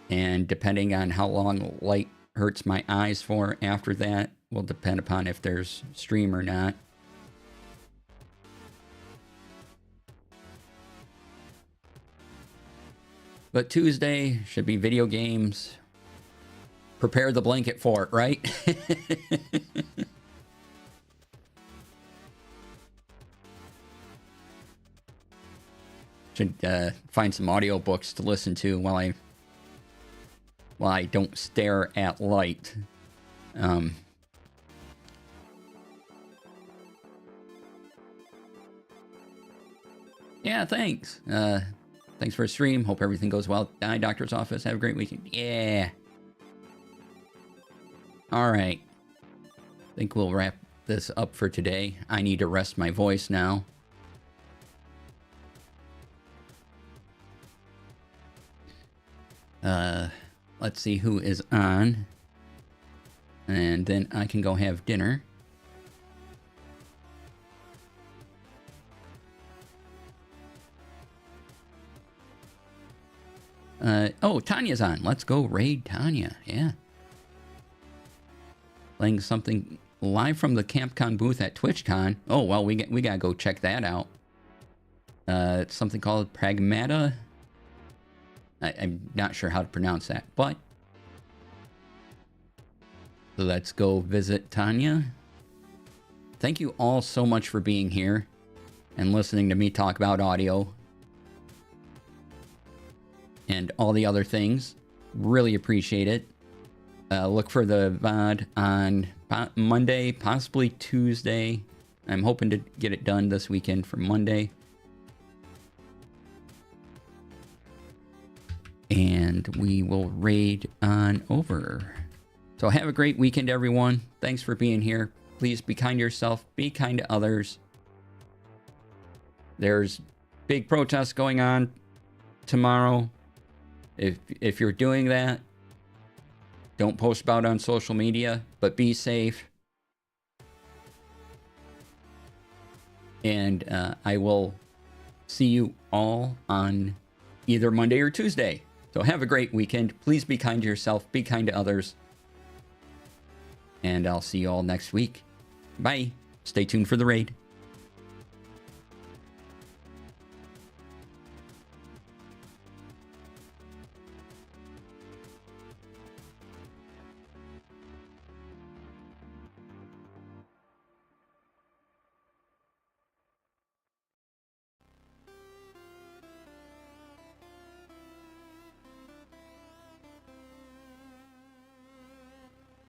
and depending on how long light hurts my eyes for after that will depend upon if there's stream or not. But Tuesday should be video games. Prepare the blanket for it, right? Should find some audiobooks to listen to while I don't stare at light. Yeah, thanks. Thanks for a stream. Hope everything goes well at the eye doctor's office. Have a great weekend. Yeah. All right. I think we'll wrap this up for today. I need to rest my voice now. Let's see who is on. And then I can go have dinner. Oh, Tanya's on. Let's go raid Tanya. Yeah. Playing something live from the CampCon booth at TwitchCon. Oh, well, we gotta go check that out. It's something called Pragmata. I'm not sure how to pronounce that, but let's go visit Tanya. Thank you all so much for being here and listening to me talk about audio and all the other things. Really appreciate it. Look for the VOD on Monday, possibly Tuesday. I'm hoping to get it done this weekend for Monday. And we will raid on over. So have a great weekend, everyone. Thanks for being here. Please be kind to yourself. Be kind to others. There's big protests going on tomorrow. If you're doing that, don't post about it on social media, but be safe. And I will see you all on either Monday or Tuesday. So have a great weekend. Please be kind to yourself. Be kind to others. And I'll see you all next week. Bye. Stay tuned for the raid.